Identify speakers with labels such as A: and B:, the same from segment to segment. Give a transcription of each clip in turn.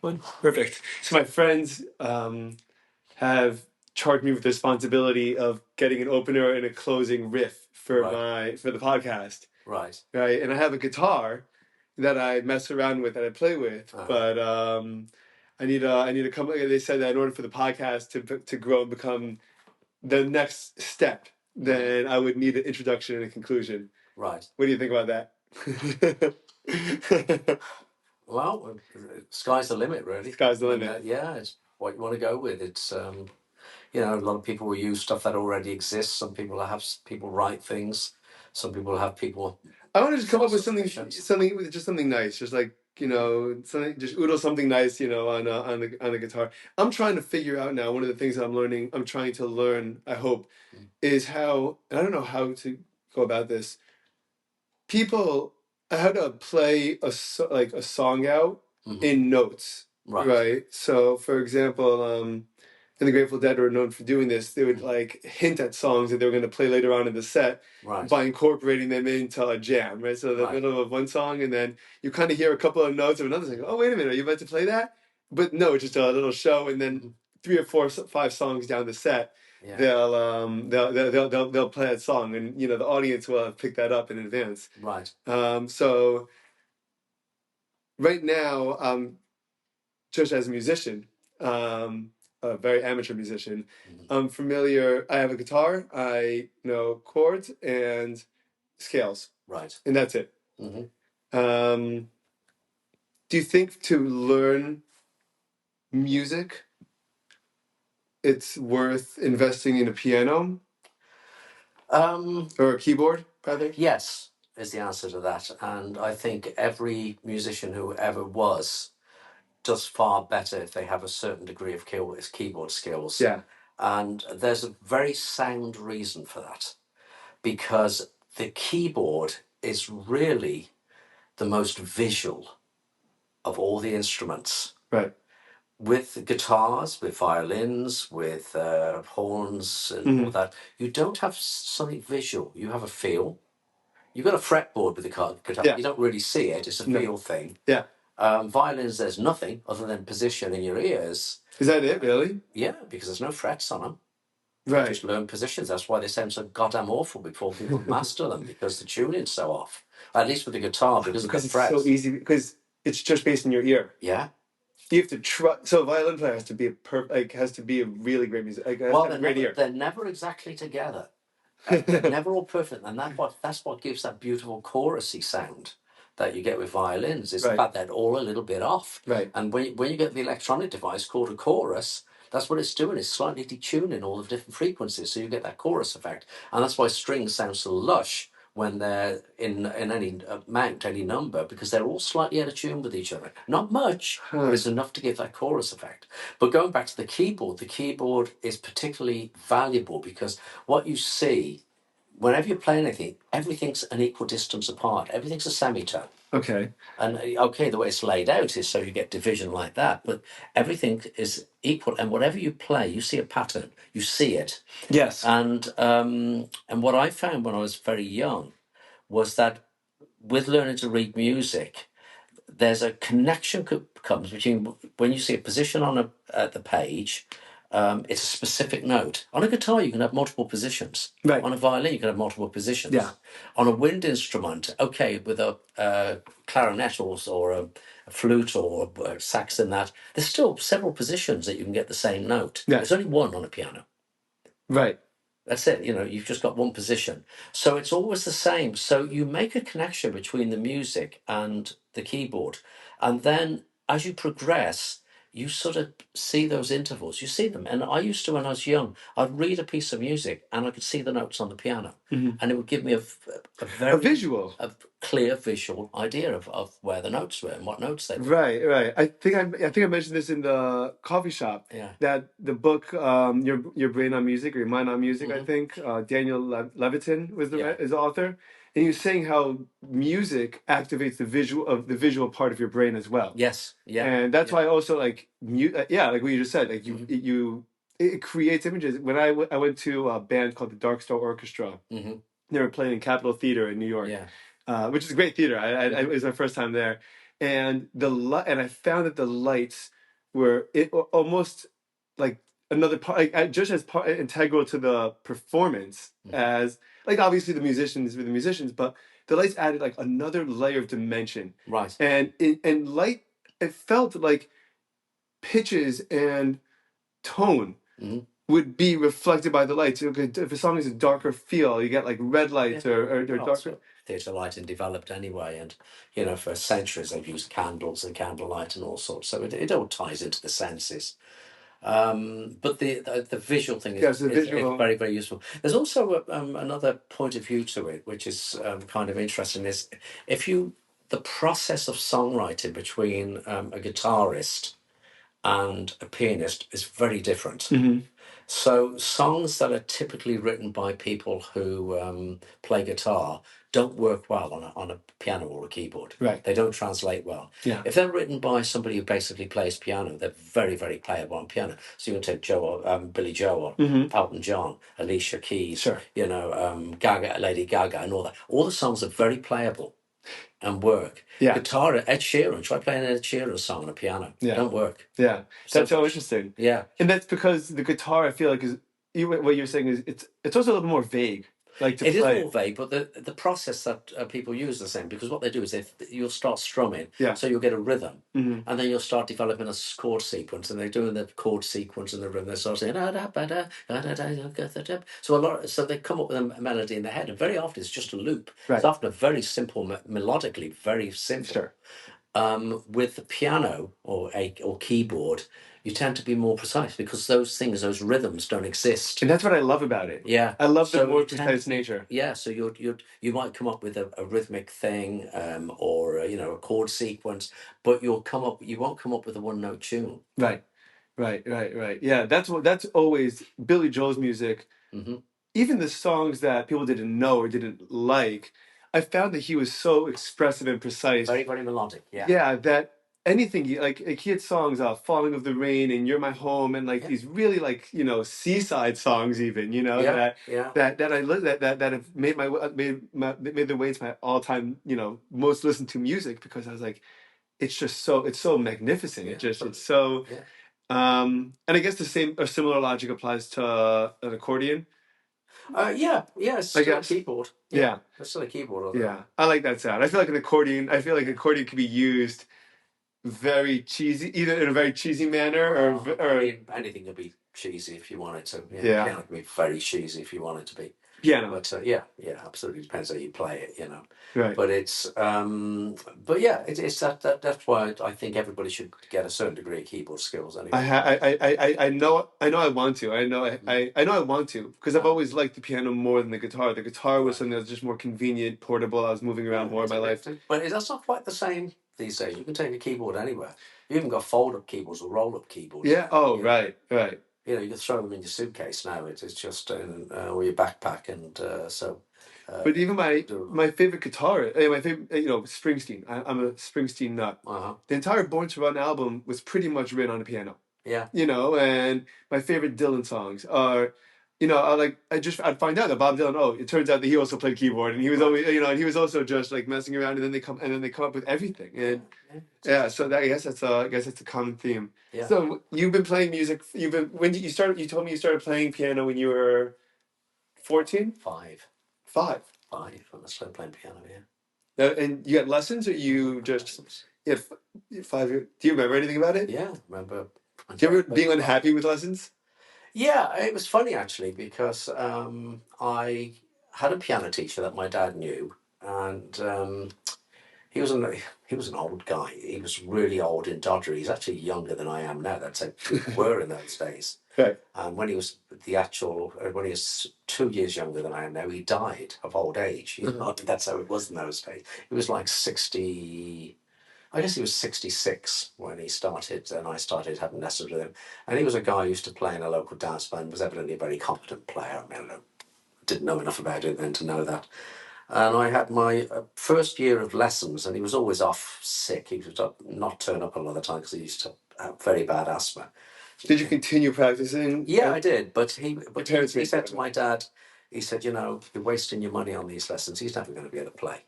A: One. Perfect. So my friends have charged me with the responsibility of getting an opener and a closing riff for the podcast.
B: Right.
A: Right. And I have a guitar that I mess around with, that I play with, but I need to come. They said that in order for the podcast to grow and become the next step, then I would need an introduction and a conclusion.
B: Right.
A: What do you think about that?
B: Well, sky's the limit, really.
A: Sky's the limit.
B: Yeah, it's what you want to go with. It's you know, a lot of people will use stuff that already exists. Some people have people write things. Some people have people.
A: I want to just come up with something with just something nice, just like, you know, something, just oodle something nice, you know, on a guitar. I'm trying to figure out now. One of the things that I'm trying to learn, I hope, is how, and I don't know how to go about this. How to play a song out in notes, right? So, for example, and the Grateful Dead were known for doing this. They would like hint at songs that they were going to play later on in the set by incorporating them into a jam, right? So the middle of one song, and then you kind of hear a couple of notes of another song. Oh, wait a minute, are you about to play that? But no, it's just a little show, and then 3 or 4, 5 songs down the set, they'll play that song, and you know the audience will have picked that up in advance.
B: Right.
A: So right now, just as a musician, a very amateur musician, I'm familiar. I have a guitar. I know chords and scales.
B: Right.
A: And that's it. Do you think to learn music, it's worth investing in a piano? Or a keyboard, rather?
B: Yes, is the answer to that. And I think every musician who ever was does far better if they have a certain degree of keyboard skills.
A: Yeah.
B: And there's a very sound reason for that, because the keyboard is really the most visual of all the instruments.
A: Right.
B: With guitars, with violins, with horns and all that, you don't have something visual. You have a feel. You've got a fretboard with the guitar.
A: Yeah.
B: You don't really see it. It's a feel thing.
A: Yeah.
B: Violins, there's nothing other than position in your ears.
A: Is that it, really?
B: Yeah, because there's no frets on them.
A: Right.
B: You just learn positions. That's why they sound so goddamn awful before people master them, because the tuning's so off. At least with the guitar, because of the frets.
A: It's so easy, because it's just based in your ear.
B: Yeah.
A: You have to try. So a violin player has to be a really great music.
B: They're never exactly together. They're never all perfect, and that's what gives that beautiful chorusy sound that you get with violins. Is the fact that they're all a little bit off.
A: Right.
B: And when you get the electronic device called a chorus, that's what it's doing. It's slightly detuning all the different frequencies, so you get that chorus effect. And that's why strings sound so lush when they're in any amount, any number, because they're all slightly out of tune with each other. Not much, but it's enough to give that chorus effect. But going back to the keyboard is particularly valuable because what you see, whenever you play anything, everything's an equal distance apart. Everything's a semitone.
A: Okay.
B: And the way it's laid out is so you get division like that, but everything is equal. And whatever you play, you see a pattern. You see it.
A: Yes.
B: And what I found when I was very young was that with learning to read music, there's a connection comes between when you see a position on the page. It's a specific note. On a guitar, you can have multiple positions.
A: Right.
B: On a violin, you can have multiple positions.
A: Yeah.
B: On a wind instrument, okay, with a clarinet or a flute or a sax in that, there's still several positions that you can get the same note.
A: Yeah.
B: There's only one on a piano.
A: Right.
B: That's it. You've just got one position. So it's always the same. So you make a connection between the music and the keyboard. And then as you progress, you sort of see those intervals. You see them. And I used to, when I was young, I'd read a piece of music and I could see the notes on the piano. Mm-hmm. And it would give me a clear visual idea of where the notes were and what notes they were.
A: Right. I think I mentioned this in the coffee shop.
B: Yeah.
A: That the book, Your Brain on Music or Your Mind on Music, I think, Daniel Levitin is the author. And he was saying how music activates the visual part of your brain as well.
B: Yes, yeah.
A: And that's why also like what you just said, like it creates images. When I went to a band called the Dark Star Orchestra, they were playing in Capitol Theater in New York, which is a great theater. It was my first time there, and and I found that the lights were almost like another part, just as part integral to the performance as like obviously the musicians were the musicians, but the lights added like another layer of dimension.
B: Right.
A: And light, it felt like pitches and tone would be reflected by the lights. If a song is a darker feel, you get like red lights or darker.
B: Theatre lighting developed anyway, and you know, for centuries they've used candles and candlelight and all sorts. So it all ties into the senses. But the visual thing is very, very useful. There's also another point of view to it, which is kind of interesting. Is the process of songwriting between a guitarist and a pianist is very different. So songs that are typically written by people who play guitar don't work well on a piano or a keyboard.
A: Right.
B: They don't translate well.
A: Yeah.
B: If they're written by somebody who basically plays piano, they're very, very playable on piano. So you can take Billy Joel, Elton John, Alicia Keys,
A: sure.
B: You know, Lady Gaga, and all that. All the songs are very playable and work.
A: Yeah.
B: Guitar, Ed Sheeran. Try playing an Ed Sheeran song on a piano.
A: Yeah.
B: Don't work.
A: Yeah. That's so interesting.
B: Yeah.
A: And that's because the guitar, I feel like, is what you're saying is it's also a little more vague. Like to
B: it
A: play.
B: is more vague, but the process that people use is the same, because what they do is you'll start strumming, so you'll get a rhythm, and then you'll start developing a chord sequence, and they're doing the chord sequence and the rhythm. They start saying so they come up with a melody in their head, and very often it's just a loop.
A: Right.
B: It's often a very simple, melodically very simple.
A: Sure.
B: With the piano or keyboard, you tend to be more precise because those rhythms don't exist.
A: And that's what I love about it.
B: Yeah,
A: I love the more precise nature.
B: Yeah, so you might come up with a rhythmic thing, or a chord sequence, but you won't come up with a one note tune.
A: Right. Yeah, that's always Billy Joel's music. Even the songs that people didn't know or didn't like, I found that he was so expressive and precise.
B: Very, very melodic. Yeah.
A: Yeah, that anything he had songs, "Falling of the Rain" and "You're My Home," and these really seaside songs, even that have made their way to my all time most listened to music, because I was like, it's so magnificent. It's so. And I guess a similar logic applies to an accordion.
B: It's still a keyboard.
A: Yeah.
B: It's still a keyboard.
A: Yeah, I like that sound. I feel like an accordion could be used very cheesy, either in a very cheesy manner or
B: I mean, anything could be cheesy if you want it to. Yeah. Piano can be very cheesy if you want it to be.
A: Piano.
B: But absolutely depends how you play it,
A: Right.
B: But it's it's that's why I think everybody should get a certain degree of keyboard skills anyway.
A: I know I want to. I know I want to, because I've always liked the piano more than the guitar. The guitar was something that was just more convenient, portable. I was moving around more in my life.
B: But that's not quite the same these days. You can take a keyboard anywhere. You even got fold-up keyboards or roll-up keyboards.
A: Yeah. Oh, right.
B: You can throw them in your suitcase now. It's just or your backpack, and so.
A: But even my favorite guitarist, my favorite, Springsteen. I'm a Springsteen nut. The entire Born to Run album was pretty much written on a piano.
B: Yeah.
A: And my favorite Dylan songs are, I'd find out that Bob Dylan. It turns out that he also played keyboard, and he was always, and he was also just like messing around, and then they come up with everything, and So I guess that's a common theme.
B: Yeah.
A: So you've been playing music. When did you start? You told me you started playing piano when you were 14.
B: 5.
A: 5.
B: 5. When I started playing piano. Yeah.
A: And you had lessons, or you just 5 years? Do you remember anything about it?
B: Yeah, I remember.
A: Do you ever being unhappy with lessons?
B: Yeah, it was funny actually, because I had a piano teacher that my dad knew, and he was an old guy. He was really old and doddery. He's actually younger than I am now. That's how people were in those days.
A: Right.
B: And when he was 2 years younger than I am now, he died of old age. That's how it was in those days. He was like 60. I guess he was 66 when he started, and I started having lessons with him. And he was a guy who used to play in a local dance band, was evidently a very competent player. I mean, I didn't know enough about it then to know that. And I had my first year of lessons, and he was always off sick. He would not turn up a lot of the time because he used to have very bad asthma.
A: Did you continue practicing?
B: Yeah, I did. But he said to my dad, he said, you're wasting your money on these lessons. He's never going to be able to play.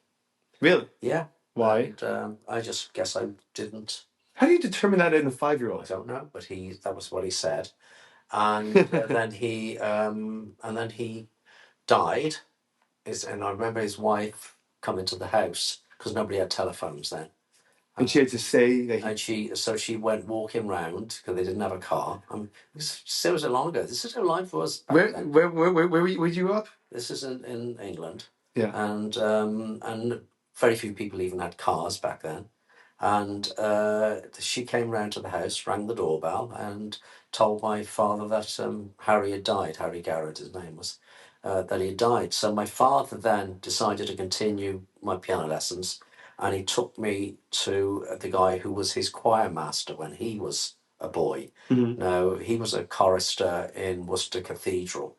A: Really?
B: Yeah.
A: Why?
B: And I just guess I didn't.
A: How do you determine that in a 5-year-old?
B: I don't know, but that was what he said. And then he died. And I remember his wife coming to the house because nobody had telephones then.
A: And she had to say that
B: And she went walking round because they didn't have a car. So was it long ago? This is how life was back then.
A: Where were you up?
B: This is in England.
A: Yeah.
B: And very few people even had cars back then. And she came round to the house, rang the doorbell, and told my father that Harry had died. Harry Garrett, his name was, that he had died. So my father then decided to continue my piano lessons, and he took me to the guy who was his choir master when he was a boy.
A: Mm-hmm.
B: Now, he was a chorister in Worcester Cathedral.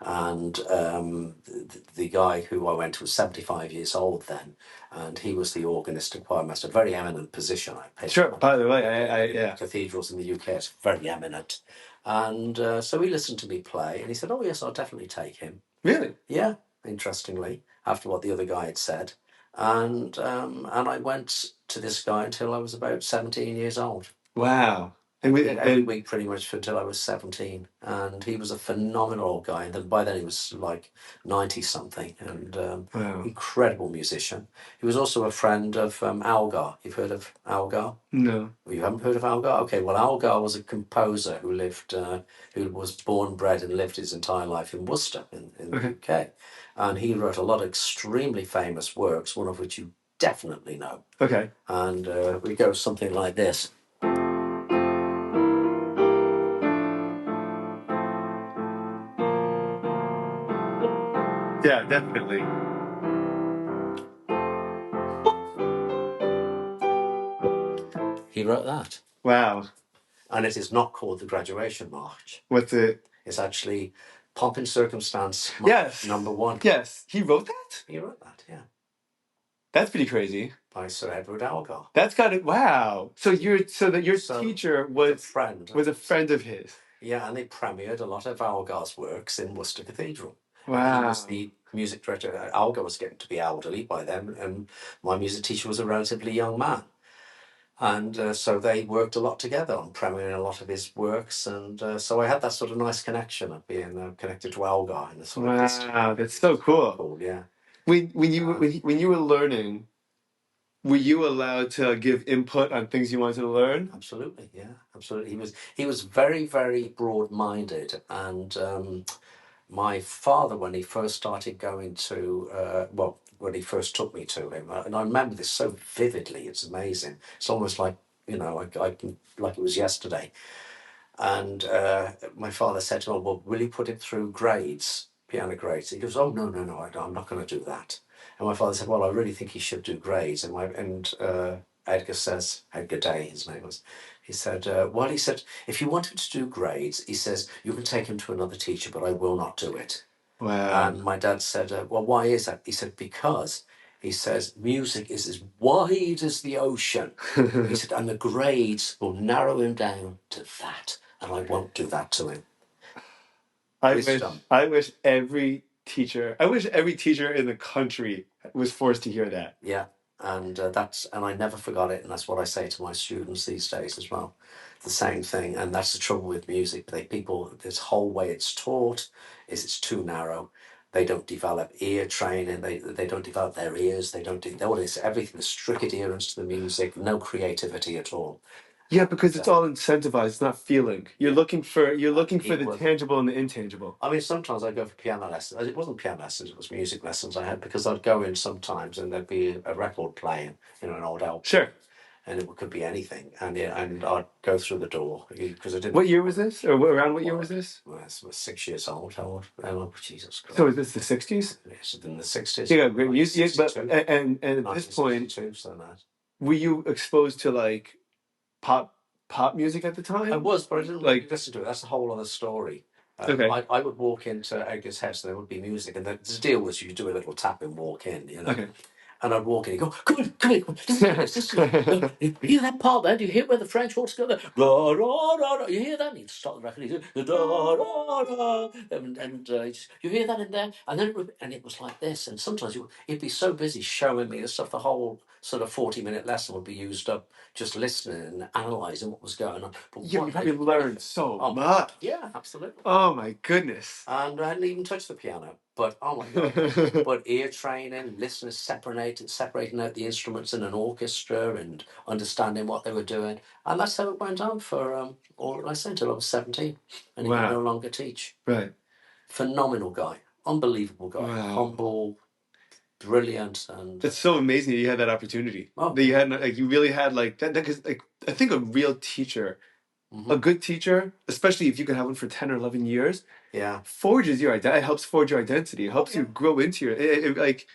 B: And the guy who I went to was 75 years old then, and he was the organist and choir master. Very eminent position.
A: Sure. By the way, yeah.
B: Cathedrals in the UK, it's very eminent. And so he listened to me play, and he said, "Oh yes, I'll definitely take him."
A: Really?
B: Yeah. Interestingly, after what the other guy had said, and I went to this guy until I was about 17 years old.
A: Wow.
B: Every week pretty much until I was 17, and he was a phenomenal guy. And then by then he was like 90 something, and
A: wow.
B: Incredible musician. He was also a friend of Algar. You've heard of Algar?
A: No.
B: You haven't heard of Algar? Okay, well, Algar was a composer who was born, bred, and lived his entire life in Worcester in the UK, and he wrote a lot of extremely famous works, one of which you definitely know.
A: Okay.
B: And we go something like this.
A: Yeah, definitely.
B: He wrote that.
A: Wow.
B: And it is not called the Graduation March.
A: What's it?
B: It's actually Pomp and Circumstance
A: Yes.
B: Number 1.
A: Yes. He wrote that?
B: He wrote that, yeah.
A: That's pretty crazy.
B: By Sir Edward Algar.
A: That's got it. Wow. So your teacher was a friend of his.
B: Yeah, and they premiered a lot of Algar's works in Worcester Cathedral.
A: Wow.
B: He was the music director. Algar was getting to be elderly by then, and my music teacher was a relatively young man. And so they worked a lot together on premiering a lot of his works, and so I had that sort of nice connection of being connected to Algar in the sort of history.
A: Wow, that's so cool.
B: Yeah.
A: When you were learning, were you allowed to give input on things you wanted to learn?
B: Absolutely, yeah, absolutely. He was very, very broad-minded, and my father, when he first started going to when he first took me to him, and I remember this so vividly. It's amazing. It's almost like I can, like it was yesterday. And my father said to him, "Well, will you put him through grades, piano grades?" He goes, "Oh no, I'm not going to do that." And my father said, "Well, I really think he should do grades." And Edgar Day, his name was. He said, "Well," he said, "if you want him to do grades," he says, "you can take him to another teacher, but I will not do it."
A: Wow.
B: And my dad said, "Well, why is that?" He said, "Because," he says, "music is as wide as the ocean." He said, "and the grades will narrow him down to that, and I won't do that to him."
A: I wish every teacher in the country was forced to hear that.
B: Yeah, and and I never forgot it, and that's what I say to my students these days as well. The same thing, and that's the trouble with music. This whole way it's taught is it's too narrow. They don't develop ear training. They don't develop their ears. They don't do all this. Everything is strict adherence to the music. No creativity at all.
A: Yeah, because it's all incentivized. It's not feeling. You're looking for the tangible and the intangible.
B: I mean, sometimes I'd go for piano lessons. It wasn't piano lessons; it was music lessons I had, because I'd go in sometimes and there'd be a record playing, an old LP.
A: Sure.
B: And it could be anything, and I'd go through the door because I didn't.
A: What year was this, or around what year was this?
B: Well, I was 6 years old. Oh, Jesus Christ!
A: So is this the 60s?
B: Yes, in the 60s.
A: Yeah, great music. But and at this point, were you exposed to like pop music at the time?
B: I was, but I didn't really listen to it. That's a whole other story.
A: Okay.
B: I would walk into Edgar's house and there would be music, and the deal was you do a little tap and walk in,
A: Okay.
B: And I'd walk in and go, come on, listen. You hear that part there? Do you hear where the French horse go there? Da, da, da, da. You hear that? And he'd stop the record. He'd go, da, da, da. And you hear that in there? And then it was like this. And sometimes he'd be so busy showing me the stuff the whole sort of 40-minute lesson would be used up just listening and analysing what was going on. But
A: You probably learned so much.
B: Yeah, absolutely.
A: Oh my goodness.
B: And I hadn't even touched the piano. But oh my god! But ear training, listening, separating out the instruments in an orchestra, and understanding what they were doing, and that's how it went on for all I said until I was 17, and he could no longer teach.
A: Right.
B: Phenomenal guy, unbelievable guy, humble, brilliant, and
A: it's so amazing that you had that opportunity.
B: Oh,
A: that you had like you really had like that because like I think a real teacher, a good teacher, especially if you can have one for 10 or 11 years, forges your identity. It helps forge your identity. It helps you grow into your like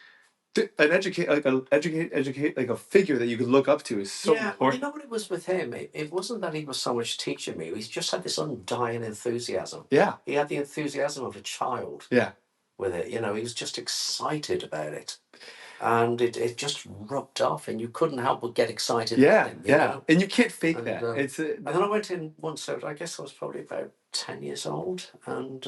A: an educate like a figure that you could look up to is so important.
B: You know what it was with him? It wasn't that he was so much teaching me. He just had this undying enthusiasm.
A: Yeah.
B: He had the enthusiasm of a child.
A: Yeah.
B: With it, you know, he was just excited about it. And it just rubbed off, and you couldn't help but get excited.
A: Yeah,
B: with him,
A: yeah,
B: know?
A: And you can't fake that.
B: And then I went in once. I guess I was probably about 10 years old, and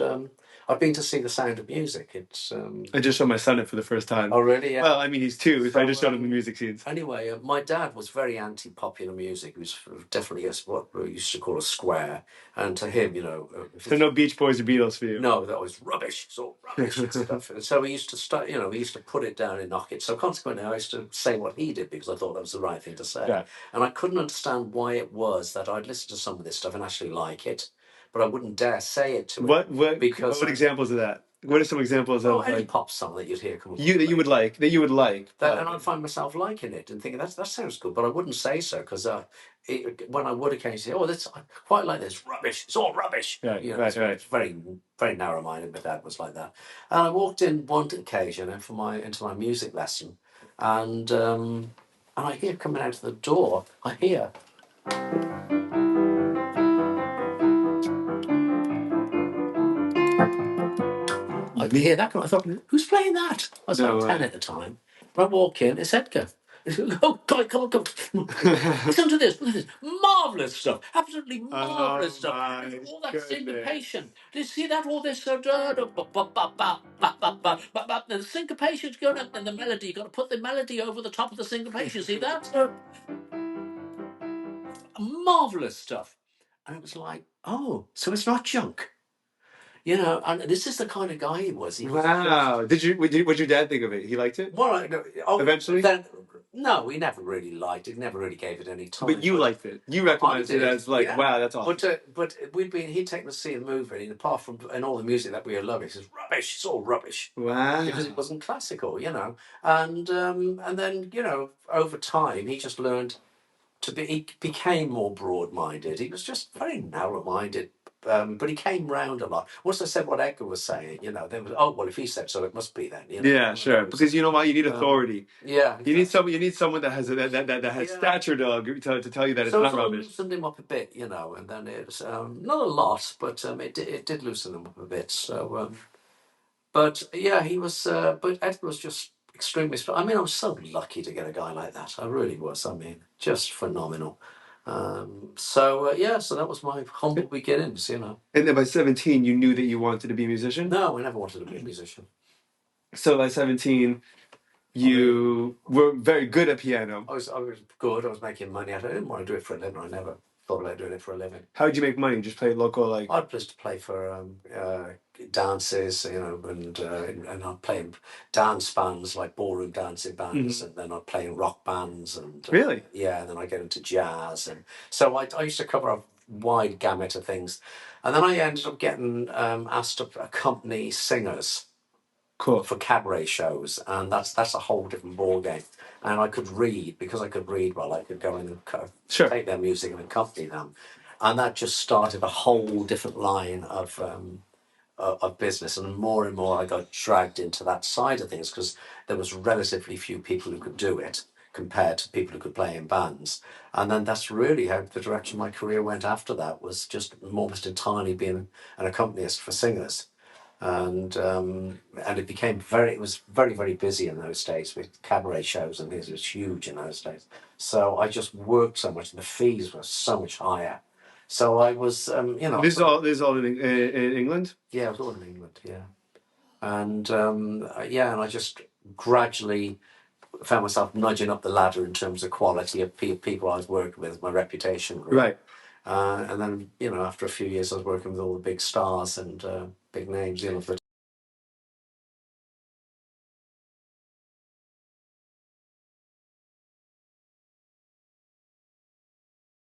B: I've been to see The Sound of Music. It's
A: I just showed my son it for the first time.
B: Oh, really? Yeah.
A: Well, I mean, he's 2, so I just showed him the music scenes.
B: Anyway, my dad was very anti-popular music. He was definitely what we used to call a square. And to him, you know...
A: so no Beach Boys or Beatles for you?
B: No, that was rubbish. It's all rubbish and stuff. And so we used to start, we used to put it down and knock it. So consequently, I used to say what he did because I thought that was the right thing to say. Yeah. And I couldn't understand why it was that I'd listen to some of this stuff and actually like it, but I wouldn't dare say it to him. What
A: examples of that? What are some examples of
B: any pop song that you'd hear come up
A: that you would like?
B: And I'd find myself liking it and thinking that sounds good, but I wouldn't say so because when I would occasionally say, I quite like this rubbish. It's all rubbish.
A: Right,
B: It's very very narrow-minded. My dad was like that, and I walked in one occasion into my music lesson, and I hear coming out of the door, I hear. I hear that. I thought, who's playing that? I was like 10 at the time. I walk in, it's Edgar. Oh, God, come on. Listen to this. Marvellous stuff. Absolutely marvellous stuff. All that syncopation. Do you see that? All this... the syncopation's going up, and the melody. You've got to put the melody over the top of the syncopation. See that? Marvellous stuff. And it was like, oh, so it's not junk. And this is the kind of guy he was.
A: Wow! What did your dad think of it? He liked it.
B: Well,
A: eventually.
B: No, he never really liked it. Never really gave it any time.
A: But you liked it. You recognized it as like, wow, that's awesome.
B: But he'd taken us to see the movie, and apart from all the music that we were loving, he says rubbish. It's all rubbish.
A: Wow.
B: Because it wasn't classical, and then over time he just learned he became more broad-minded. He was just very narrow-minded. But he came round a lot. Once I said what Edgar was saying, they was, if he said so, it must be then.
A: Yeah, sure. Because you know what, you need authority.
B: Yeah, exactly.
A: You need someone that has that has stature to tell you that it's not rubbish.
B: It loosened him up a bit, and then it was not a lot, but it did loosen him up a bit. So, but yeah, he was. But Edgar was just extremely. I mean, I was so lucky to get a guy like that. I really was. I mean, just phenomenal. So that was my humble beginnings,
A: And then by 17, you knew that you wanted to be a musician?
B: No, I never wanted to be a musician.
A: So by 17, you were very good at piano.
B: I was good. I was making money. I didn't want to do it for a living. I never thought about doing it for a living.
A: How did you make money? Just play local,
B: I'd just play for dances, and I'd play in dance bands, like ballroom dancing bands, and then I'd play in rock bands, and
A: really,
B: and then I get into jazz, and so I used to cover a wide gamut of things, and then I ended up getting asked to accompany singers.
A: Cool.
B: For cabaret shows, and that's a whole different ball game. And I could read because I could read well. I could go in and take their music and accompany them, and that just started a whole different line of business. And more I got dragged into that side of things because there was relatively few people who could do it compared to people who could play in bands. And then that's really how the direction my career went after that, was just almost entirely being an accompanist for singers. And it was very, very busy in those days with cabaret shows, and it was huge in those days. So I just worked so much, and the fees were so much higher. So I was,
A: This is all in England?
B: Yeah, it was all in England, yeah. And and I just gradually found myself nudging up the ladder in terms of quality of people I was working with. My reputation grew.
A: Right.
B: And then, after a few years, I was working with all the big stars and big names, for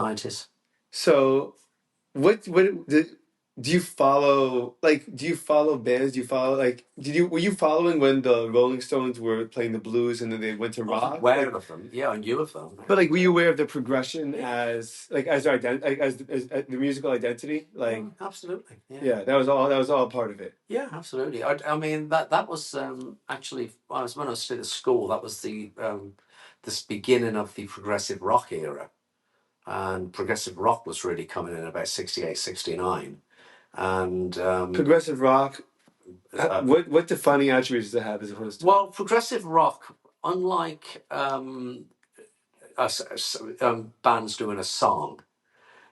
B: 90s.
A: So, do you follow? Like, do you follow bands? Do you follow were you following when the Rolling Stones were playing the blues and then they went to
B: I was
A: rock?
B: aware of them. Yeah, I knew of them.
A: But like, were you aware of the progression as their as the musical identity? Like,
B: absolutely. Yeah.
A: yeah, that was all part of it.
B: Yeah, absolutely. I mean that was actually when I was still at school. That was the this beginning of the progressive rock era, and progressive rock was really coming in about 68, 69. And
A: Progressive rock. What defining attributes does it have as opposed to?
B: well, progressive rock, unlike bands doing a song,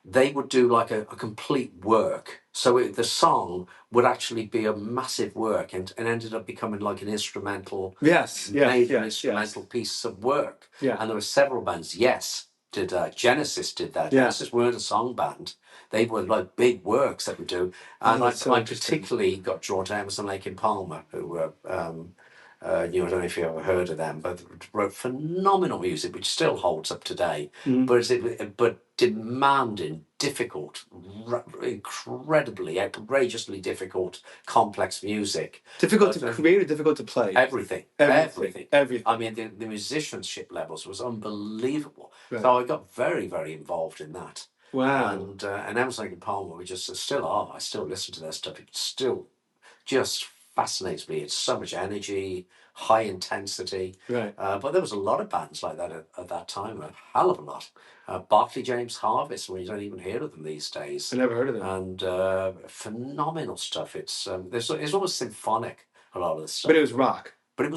B: they would do like a complete work. So the song would actually be a massive work and ended up becoming like an instrumental, major instrumental piece of work.
A: Yeah.
B: And there were several bands. Yes, Genesis did that.
A: Yeah.
B: Genesis weren't a song band. They were like big works that we do. And I particularly got drawn to Emerson, Lake and Palmer, who were I don't know if you ever heard of them, but wrote phenomenal music, which still holds up today. But demanding, difficult, incredibly, outrageously difficult, complex music.
A: Difficult to create or difficult to play?
B: Everything. I mean, the musicianship levels was unbelievable. Right. So I got very, very involved in that.
A: Wow.
B: And Emerson and Palmer, we just still are. I still listen to their stuff. It still just fascinates me. It's so much energy, high intensity.
A: Right.
B: But there was a lot of bands like that at that time, a hell of a lot. Barclay James Harvest, where you don't even hear of them these days.
A: I never heard of them.
B: And phenomenal stuff. It's almost symphonic, a lot of the stuff.
A: But it was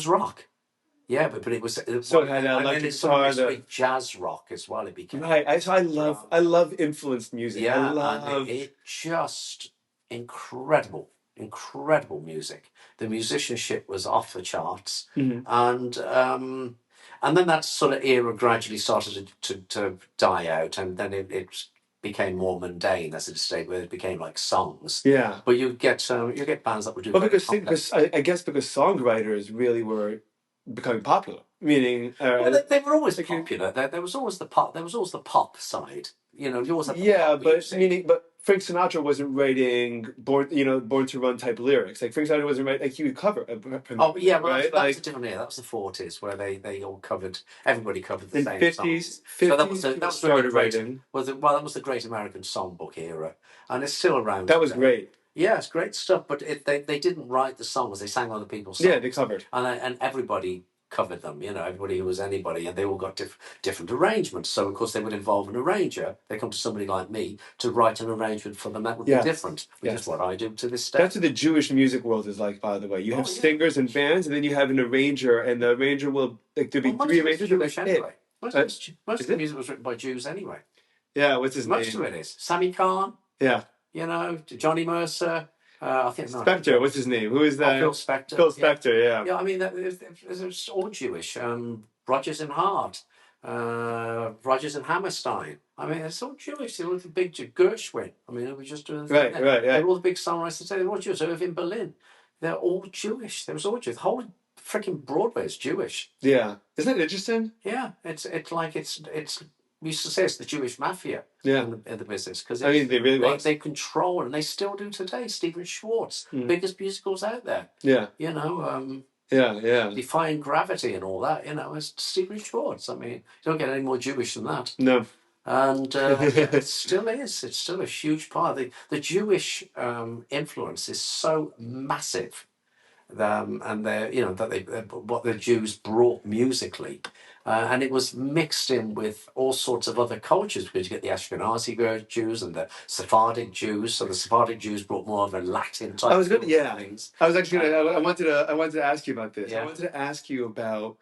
A: rock.
B: Yeah, but it was.
A: So it had electric guitar,
B: jazz rock as well. It became
A: right. I love influenced music.
B: Yeah,
A: I love
B: and it just incredible music. The musicianship was off the charts, and then that sort of era gradually started to die out, and then it became more mundane as it stayed, where it became like songs.
A: Yeah,
B: but you get bands that would do.
A: Well, because I guess because songwriters really were becoming popular. Meaning,
B: well, they were always popular. There was always the pop. There was always the pop side. You always had the pop music.
A: But Frank Sinatra wasn't writing Born to Run type lyrics. Like Frank Sinatra wasn't writing. Like he would cover.
B: Oh yeah, well, right? That was a different era. That was the 40s, where they all covered. Everybody covered the same
A: 50s,
B: songs. So that was
A: started writing.
B: That was the Great American Songbook era, and it's still around.
A: That was great.
B: Yeah, it's great stuff. But they didn't write the songs; they sang other people's songs.
A: Yeah, they covered,
B: and everybody covered them, everybody who was anybody, and they all got different arrangements. So of course they would involve an arranger. They come to somebody like me to write an arrangement for them that would be different, which is what I do to this day.
A: That's what the Jewish music world is like, by the way. You have singers and bands, and then you have an arranger, and the arranger will there'll be three arrangers.
B: Jewish anyway. Most of the music was written by Jews anyway.
A: Yeah, what's his name?
B: Most of it is Sammy Kahn.
A: Yeah.
B: Johnny Mercer. I think
A: Spector, what's his name? Who is that?
B: Phil Spector.
A: Phil Spector, yeah.
B: Yeah, I mean, it's all Jewish. Rodgers and Hart, Rodgers and Hammerstein. I mean, it's all Jewish. They were the big Gershwin. I mean, they were just doing
A: right.
B: They're all the big songwriters today. They're all Jewish. So in Berlin, they're all Jewish. They was all Jewish. The whole freaking Broadway is Jewish.
A: Yeah, isn't that interesting?
B: Yeah, it's we used to say it's the Jewish mafia in the business, because
A: they really was.
B: They control, and they still do today. Stephen Schwartz, biggest musicals out there.
A: Yeah.
B: Defying Gravity and all that. It's Stephen Schwartz. I mean, you don't get any more Jewish than that.
A: No.
B: And it still is. It's still a huge part. The Jewish influence is so massive. And what the Jews brought musically, and it was mixed in with all sorts of other cultures, because you get the Ashkenazi Jews and the Sephardic Jews. So the Sephardic Jews brought more of a Latin type.
A: Things. I was actually I wanted to ask you about this. Yeah. I wanted to ask you about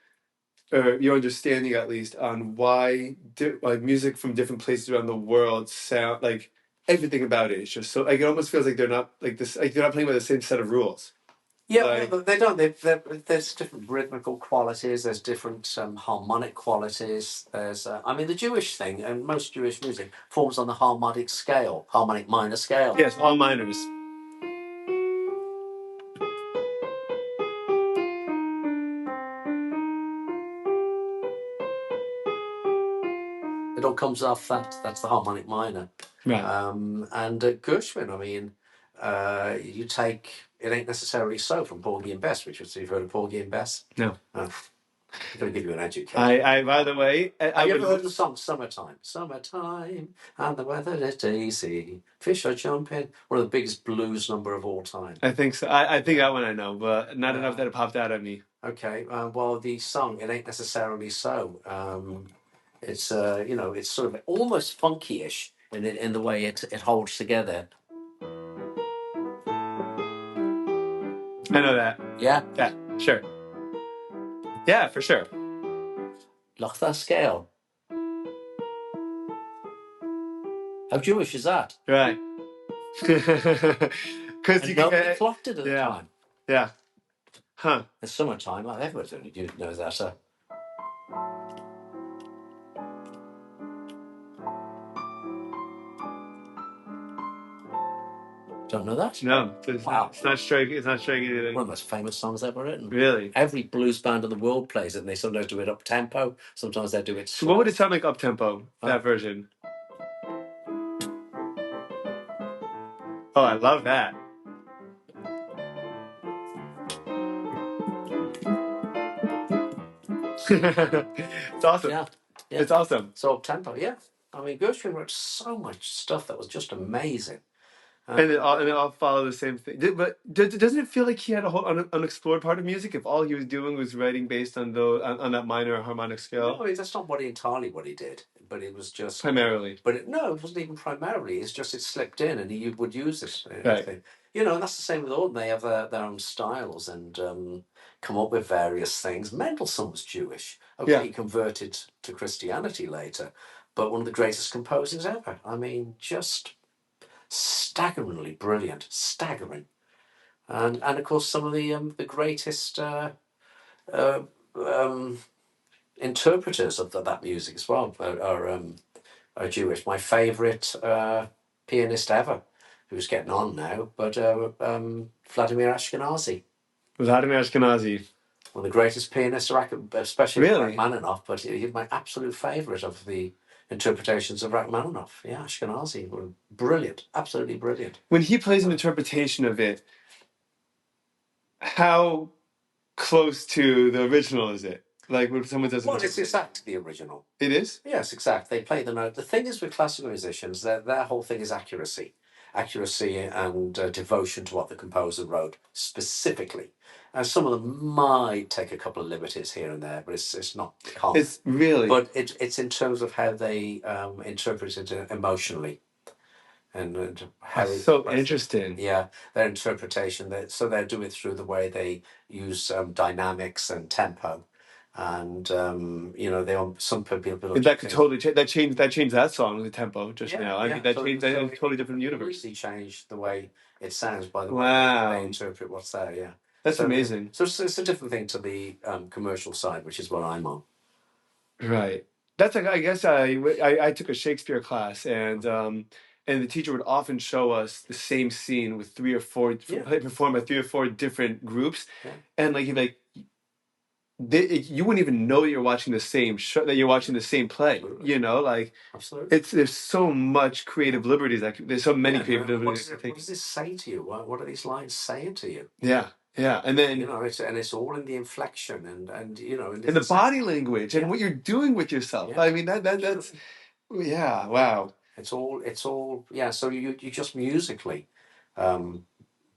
A: your understanding, at least, on why music from different places around the world sound like everything about it is just so it almost feels like they're not like this. Like they're not playing by the same set of rules.
B: Yeah, like, they don't. There's different rhythmical qualities. There's different harmonic qualities. There's, I mean, the Jewish thing and most Jewish music forms on the harmonic minor scale.
A: Yes, all minors.
B: It all comes off that. That's the harmonic minor.
A: Right.
B: And Gershwin, I mean, you take It Ain't Necessarily So from Porgy and Bess, which was, you've heard of Porgy and Bess?
A: No.
B: I'm going to give you an education.
A: By the way,
B: have you ever heard the song Summertime? Summertime, and the weather is daisy, fish are jumping. One of the biggest blues number of all time.
A: I think so. I think that one I know, but not enough that it popped out at me.
B: Okay, well, the song It Ain't Necessarily So. It's it's sort of almost funky-ish in the way it holds together.
A: I know that.
B: Yeah?
A: Yeah, sure. Yeah, for sure.
B: Loch that scale. How Jewish is that?
A: Right. Because
B: nobody clocked it at the time.
A: Yeah. Huh.
B: It's summertime. Everybody knows that. Don't know that?
A: No, it's not striking. It's not striking anything.
B: One of the most famous songs ever written.
A: Really?
B: Every blues band in the world plays it, and they sometimes do it up tempo. Sometimes they do it slow.
A: So what would it sound like up tempo? That version. Oh, I love that. It's awesome.
B: Yeah.
A: It's awesome.
B: So up tempo, yeah. I mean, Gershwin wrote so much stuff that was just amazing.
A: And it all follow the same thing. But doesn't it feel like he had a whole unexplored part of music if all he was doing was writing based on on that minor harmonic scale?
B: No, that's not entirely what he did. But it was just
A: primarily.
B: But it wasn't even primarily. It's just it slipped in, and he would use it.
A: Right.
B: And that's the same with all. They have their own styles and come up with various things. Mendelssohn was Jewish. Okay, he converted to Christianity later, but one of the greatest composers ever. I mean, just staggeringly brilliant, staggering, and of course some of the greatest interpreters of that music as well are Jewish. My favourite pianist ever, who's getting on now, but Vladimir Ashkenazi.
A: Vladimir Ashkenazi.
B: One of the greatest pianists, especially Rachmaninoff, but he's my absolute favourite of the interpretations of Rachmaninoff. Yeah, Ashkenazi were brilliant, absolutely brilliant.
A: When he plays an interpretation of it, how close to the original is it? Like when someone does.
B: Well, it's exactly the original.
A: It is?
B: Yes, exactly. They play the note. The thing is with classical musicians, their whole thing is accuracy and devotion to what the composer wrote specifically. And some of them might take a couple of liberties here and there, but it's not common.
A: It's really.
B: But it's in terms of how they interpret it emotionally. And how
A: it's so interesting.
B: Yeah, their interpretation. So they do it through the way they use dynamics and tempo. And some people
A: that could totally change. That changed that song, the tempo just now. I mean, that changed a totally different universe.
B: Completely changed the way it sounds by the
A: way
B: they interpret what's there. Yeah,
A: that's amazing.
B: So it's a different thing to the commercial side, which is what I'm on.
A: Right. That's like, I guess I took a Shakespeare class, and the teacher would often show us the same scene with three or four performed by 3 or 4 different groups, and like you wouldn't even know you're watching the same show, that you're watching the same play.
B: Absolutely. Absolutely.
A: There's so much creative liberties. There's so many creative liberties.
B: What does this say to you? What are these lines saying to you?
A: Yeah, and then
B: it's all in the inflection and and
A: the body language and what you're doing with yourself. Yeah. I mean that's wow.
B: It's all So you just musically.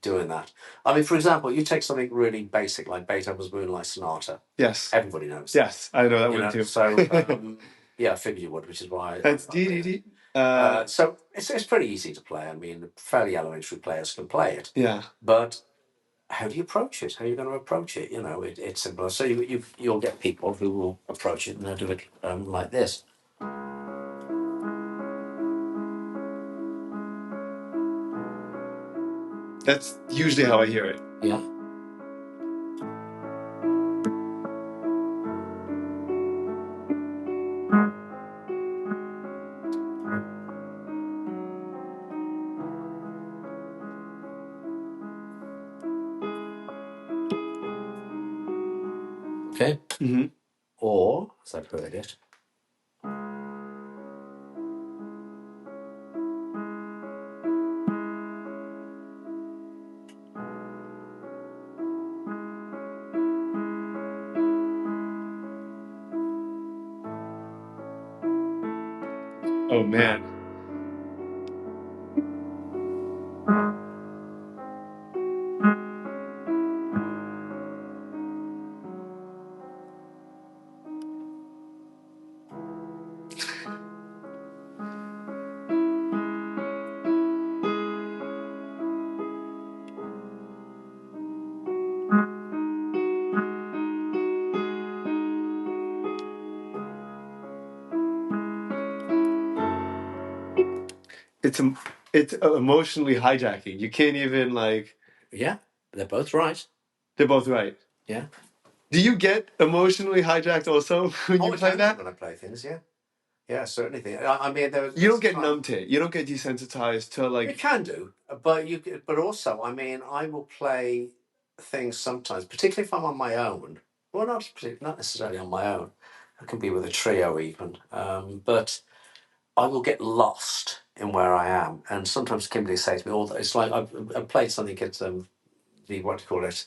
B: Doing that. I mean, for example, you take something really basic like Beethoven's Moonlight Sonata.
A: Yes.
B: Everybody knows.
A: Yes, I know that one too.
B: So, I figured you would, which is why.
A: That's D.
B: So it's pretty easy to play. I mean, fairly elementary players can play it.
A: Yeah.
B: But how do you approach it? How are you going to approach it? It's simple. So you'll get people who will approach it and they'll do it like this.
A: That's usually how I hear it.
B: Yeah. Okay.
A: Mm-hmm.
B: Or, as I've heard it.
A: Oh man. It's emotionally hijacking. You can't even like.
B: Yeah, they're both right.
A: They're both right.
B: Yeah.
A: Do you get emotionally hijacked also when you
B: I
A: play
B: can
A: that?
B: when I play things, yeah. Yeah, certainly. I mean,
A: You
B: there's
A: don't
B: a
A: get
B: time.
A: numb to it. You don't get desensitized to
B: You
A: like.
B: can do, but also, I mean, I will play things sometimes, particularly if I'm on my own. Well, not necessarily on my own. I can be with a trio even, but I will get lost in where I am. And sometimes Kimberly says to me, "All it's like I've played something at the what do you call it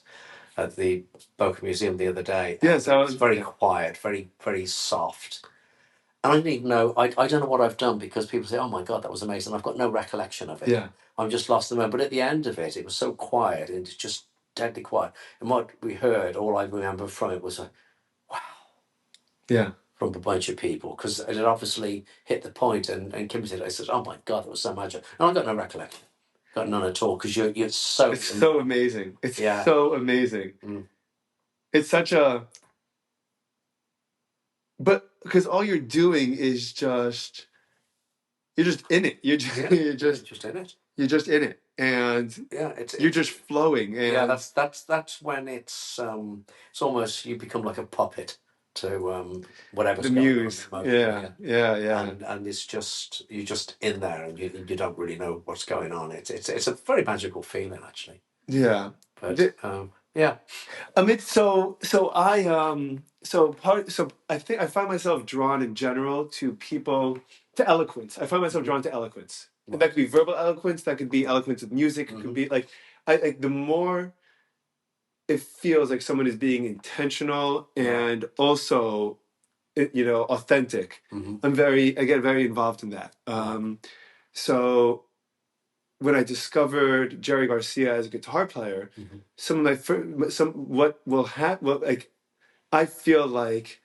B: at the Boca Museum the other day, and
A: Yes, I
B: it's
A: was.
B: very quiet, very very soft." And I don't even know. I don't know what I've done because people say, "Oh my God, that was amazing." I've got no recollection of it.
A: Yeah.
B: I'm just lost in the moment. But at the end of it, it was so quiet and it's just deadly quiet. And what we heard, all I remember from it was a wow
A: Yeah.
B: from a bunch of people because it had obviously hit the point. And Kim said, "I said, oh my God, that was so magic." And I got no recollection, got none at all because you're so
A: It's so amazing. It's
B: yeah.
A: so amazing. It's such a. But because all you're doing is just. You're just in it. You're
B: Just in it.
A: you're just in it, and
B: Yeah,
A: you're just flowing.
B: yeah.
A: And
B: That's when it's almost you become like a puppet to whatever's
A: the
B: going on
A: muse.
B: emotionally,
A: Yeah. Yeah. Yeah.
B: and it's just you're just in there and you don't really know what's going on. It's a very magical feeling actually.
A: Yeah.
B: But yeah.
A: So I think I find myself drawn in general to people to eloquence. I find myself drawn to eloquence. And that could be verbal eloquence, that could be eloquence with music, it could be like I like the more it feels like someone is being intentional and also authentic. I'm very involved in that. So when I discovered Jerry Garcia as a guitar player, some of my some what will happen, like I feel like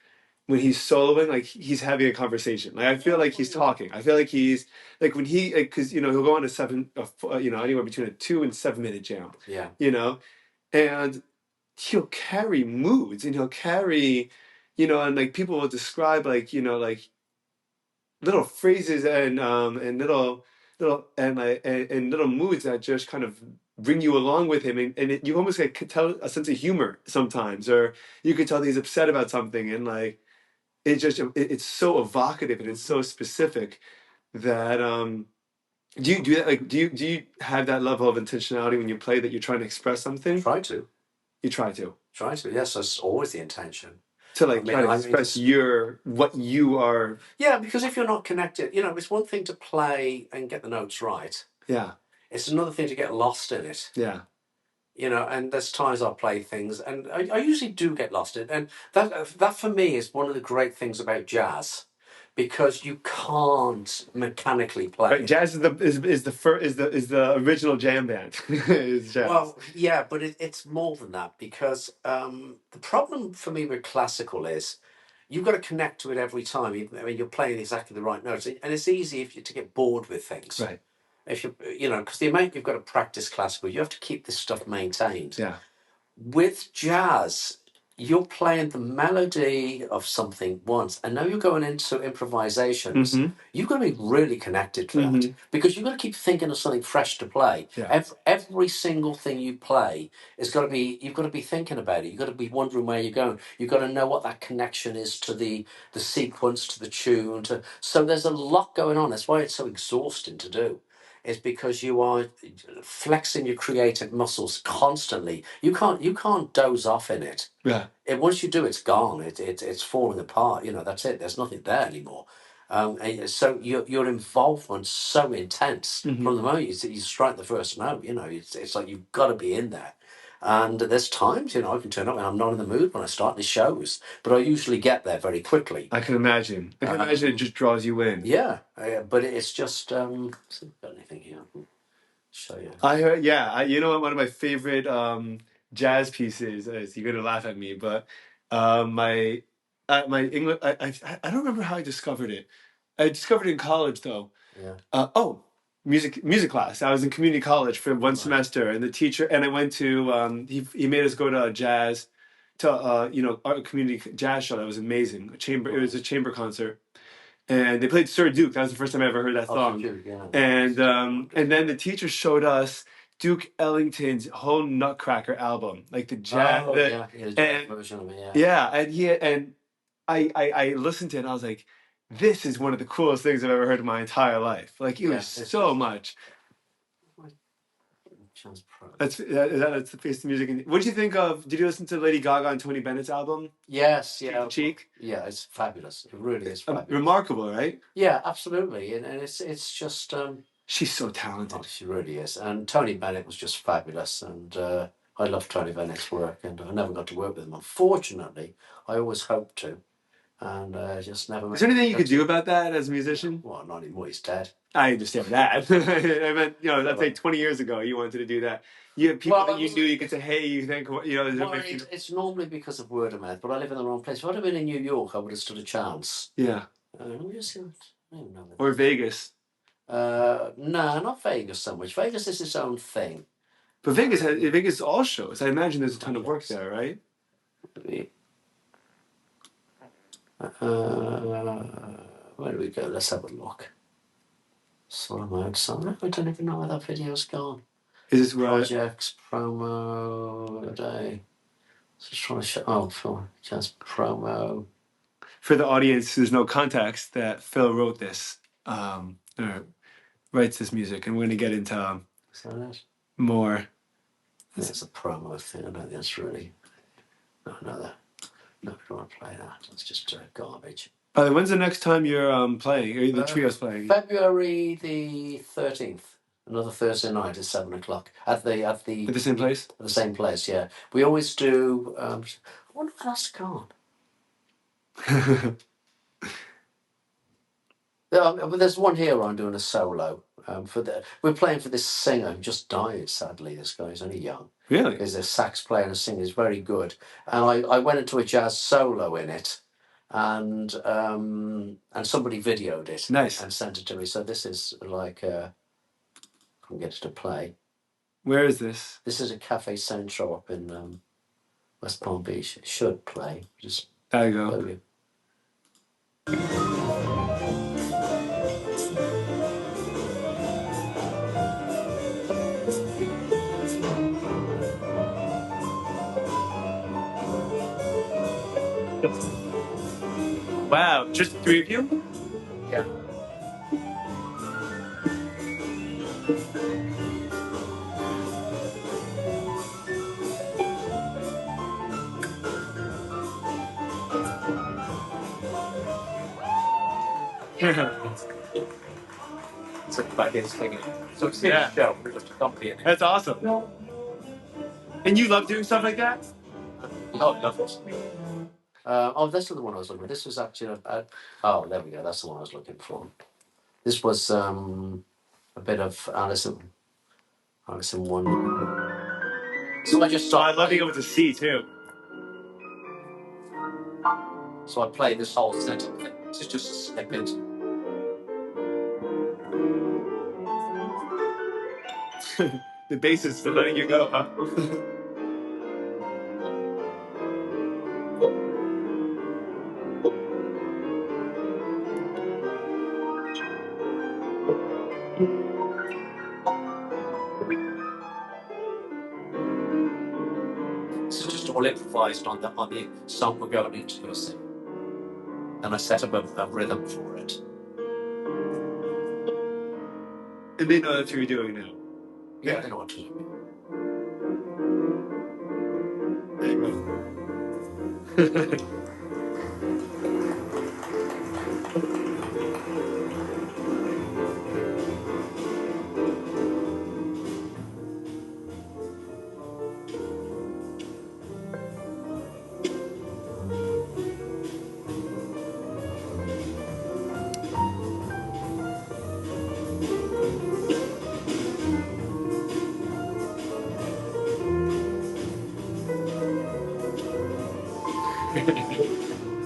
A: when he's soloing, like he's having a conversation. Like I feel like he's talking. I feel like he's like when he because he'll go on anywhere between a 2 and 7 minute jam.
B: Yeah.
A: And he'll carry moods and he'll carry, and like people will describe like little phrases and little moods that just kind of bring you along with him and you almost like could tell a sense of humor sometimes, or you could tell that he's upset about something, and like it's so evocative and it's so specific that do you do that, like do you have that level of intentionality when you play, that you're trying to express something?
B: Try to.
A: You try to.
B: Yes, that's always the intention.
A: To like try to express what you are.
B: Yeah, because if you're not connected, it's one thing to play and get the notes right.
A: Yeah.
B: It's another thing to get lost in it.
A: Yeah.
B: And there's times I'll play things, and I usually do get lost in it. And that for me is one of the great things about jazz, because you can't mechanically play.
A: Right, jazz is the original jam band. Is jazz.
B: Well, yeah, but it's more than that, because the problem for me with classical is you've got to connect to it every time. I mean, you're playing exactly the right notes, and it's easy to get bored with things.
A: Right.
B: If because the amount you've got to practice classical, you have to keep this stuff maintained.
A: Yeah.
B: With jazz, you're playing the melody of something once, and now you're going into improvisations. You've got to be really connected to that, because you've got to keep thinking of something fresh to play.
A: Yeah.
B: Every single thing you play you've got to be thinking about it. You've got to be wondering where you're going. You've got to know what that connection is to the sequence, to the tune. So there's a lot going on. That's why it's so exhausting to do. is because you are flexing your creative muscles constantly. You can't doze off in it.
A: Yeah.
B: Once you do, it's gone. It's falling apart. That's it. There's nothing there anymore. And so your involvement's so intense from the moment you strike the first note. It's like you've got to be in there. And there's times, I can turn up and I'm not in the mood when I start these shows, but I usually get there very quickly.
A: I can imagine. I can imagine it just draws you in.
B: Yeah, but it's just. Got anything here? Show you.
A: I heard, yeah. You know what? One of my favorite jazz pieces is. You're gonna laugh at me, but my English. I don't remember how I discovered it. I discovered it in college though.
B: Yeah.
A: Music class. I was in community college for one semester, and the teacher and I went to. He made us go to a community jazz show that was amazing. It was a chamber concert. And they played Sir Duke. That was the first time I ever heard that song.
B: Duke, yeah.
A: And then the teacher showed us Duke Ellington's whole Nutcracker album, like the jazz.
B: Version of it,
A: yeah. And I listened to it and I was like, this is one of the coolest things I've ever heard in my entire life. Like it was so much. That's the face of music. What did you think of? Did you listen to Lady Gaga and Tony Bennett's album?
B: Yes, yeah.
A: Cheek.
B: Yeah, it's fabulous. It really is fabulous.
A: Remarkable, right?
B: Yeah, absolutely, and it's just.
A: She's so talented.
B: Oh, she really is, and Tony Bennett was just fabulous, and I love Tony Bennett's work, and I never got to work with him. Unfortunately, I always hoped to, and just never.
A: Is there anything you could do about that as a musician?
B: Well, not anymore. He's dead.
A: I understand that. I meant, let's say 20 years ago, you wanted to do that. You have people that you knew, you could say, hey, you think,
B: it's normally because of word of mouth, but I live in the wrong place. If I'd have been in New York, I would have stood a chance.
A: Yeah.
B: Let me just see. I don't even know.
A: Or Vegas.
B: No, not Vegas so much. Vegas is its own thing.
A: But Vegas is all shows. I imagine there's a ton of work there, right?
B: Where do we go? Let's have a look. Sort of outside. I don't even know where that video's gone.
A: Is this
B: projects, promo day? Just trying to show. Oh, Phil, just promo.
A: For the audience, there's no context that Phil wrote this, or writes this music, and we're going to get into more.
B: It's a promo thing. I don't think that's really. No, that. No, we don't want to play that. It's just garbage.
A: When's the next time you're playing? Or the trio's playing?
B: February the 13th. Another Thursday night at 7:00 at the
A: same place.
B: At the same place, yeah. We always do. I wonder if that's gone. But there's one here where I'm doing a solo. We're playing for this singer who just died. Sadly, this guy's only young.
A: Really?
B: He's a sax player and a singer. He's very good. And I went into a jazz solo in it, and somebody videoed it.
A: Nice.
B: And sent it to me. So this is like I can get it to play.
A: Where is this?
B: This is a Cafe Central up in West Palm Beach. It should play. Just
A: there you go. Wow, just 3 of you?
B: Yeah. It's a fucking thing. So it's a show. We're just a company.
A: That's awesome. And you love doing stuff like that?
B: Oh, nothing. This is the one I was looking for. This was actually oh, there we go. That's the one I was looking for. This was a bit of Alice in Wonderland. So I just started.
A: I'd love to go with the C too.
B: So I played this whole setup thing. This is just a snippet.
A: The bassist for letting you go, huh?
B: This is just all improvised on the song we're going into. And I set up a rhythm for it.
A: And they know that's what you're doing now.
B: Yeah, they know what to do.
A: There you go.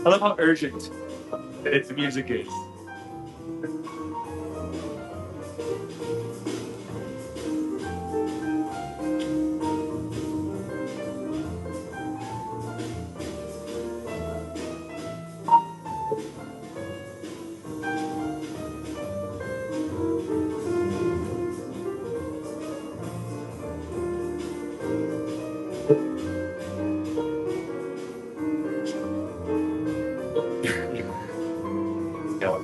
A: I love how urgent its music is. Yeah.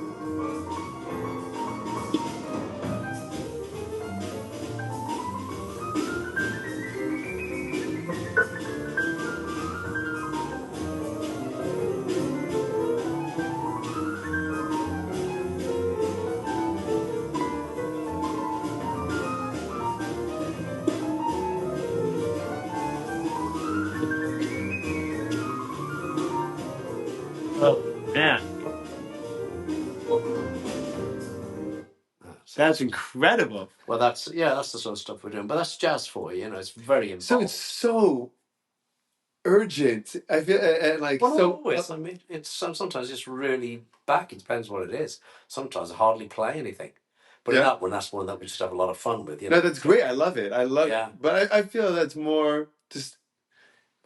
A: Oh man, that's incredible.
B: Well, that's the sort of stuff we're doing. But that's jazz for you. You know, it's very involved.
A: So it's so urgent. I feel and like
B: well,
A: so.
B: Always. I mean, it's sometimes it's really back. It depends what it is. Sometimes I hardly play anything. But in
A: Yeah.
B: that one, that's one that we just have a lot of fun with. You
A: No,
B: know?
A: that's great. I love it. I love
B: Yeah.
A: it. But I feel that's more just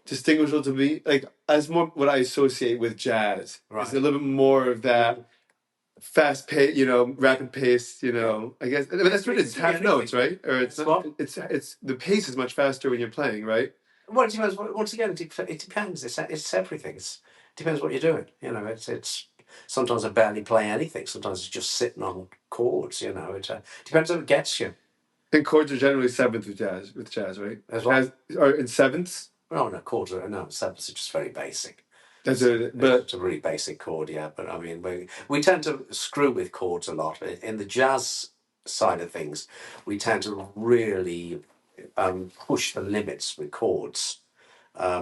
A: distinguishable to me. Like as more what I associate with jazz
B: Right.
A: is a little bit more of that fast pace, rapid pace. I guess. But that's what it's half notes, right? Or it's not. It's the pace is much faster when you're playing, right?
B: Well, it depends. Once again, it depends. It's everything. It depends what you're doing. You know, it's sometimes I barely play anything. Sometimes it's just sitting on chords. You know, it depends how it gets you.
A: And chords are generally sevenths with jazz, right?
B: As well.
A: Are in sevenths.
B: No, chords are sevenths are just very basic.
A: That's but
B: it's a really basic chord, yeah. But I mean, we tend to screw with chords a lot in the jazz side of things. We tend to really push the limits with chords.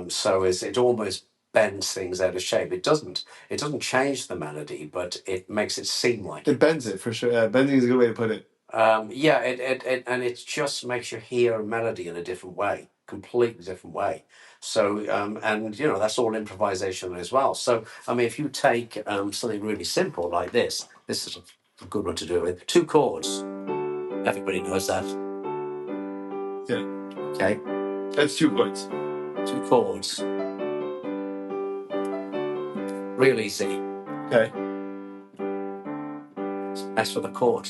B: So it almost bends things out of shape. It doesn't change the melody, but it makes it seem like
A: it bends it for sure. Bending is a good way to put it.
B: Yeah, and it just makes you hear a melody in a different way, completely different way. So and that's all improvisation as well. So I mean, if you take something really simple like this is a good one to do with 2 chords. Everybody knows that.
A: Yeah.
B: Okay.
A: That's 2 chords.
B: 2 chords. Real easy.
A: Okay.
B: Mess with the chord.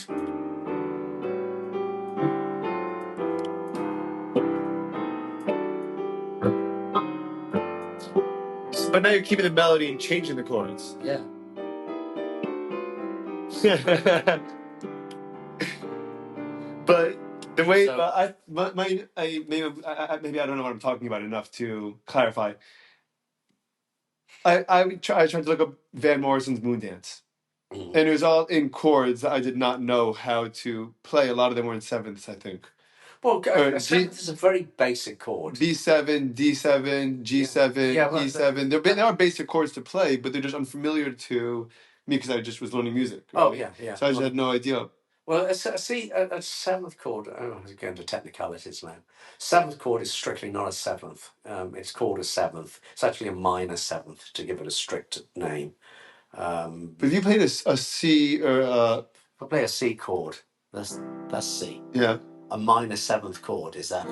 A: But now you're keeping the melody and changing the chords.
B: Yeah.
A: But the way
B: So,
A: maybe I don't know what I'm talking about enough to clarify. I tried to look up Van Morrison's Moondance, and it was all in chords that I did not know how to play. A lot of them were in sevenths, I think.
B: well, seventh is a very basic chord.
A: B7, D7, G7, E7. There are basic chords to play, but they're just unfamiliar to me because I just was learning music. Right?
B: Oh yeah.
A: So I just had no idea.
B: Well, see, a 7th chord. Oh, we're going to technicalities now. 7th chord is strictly not a 7th. It's called a 7th. It's actually a minor 7th to give it a strict name.
A: But if you played a C or
B: if I play a C chord, that's C.
A: Yeah.
B: A minor 7th chord is that.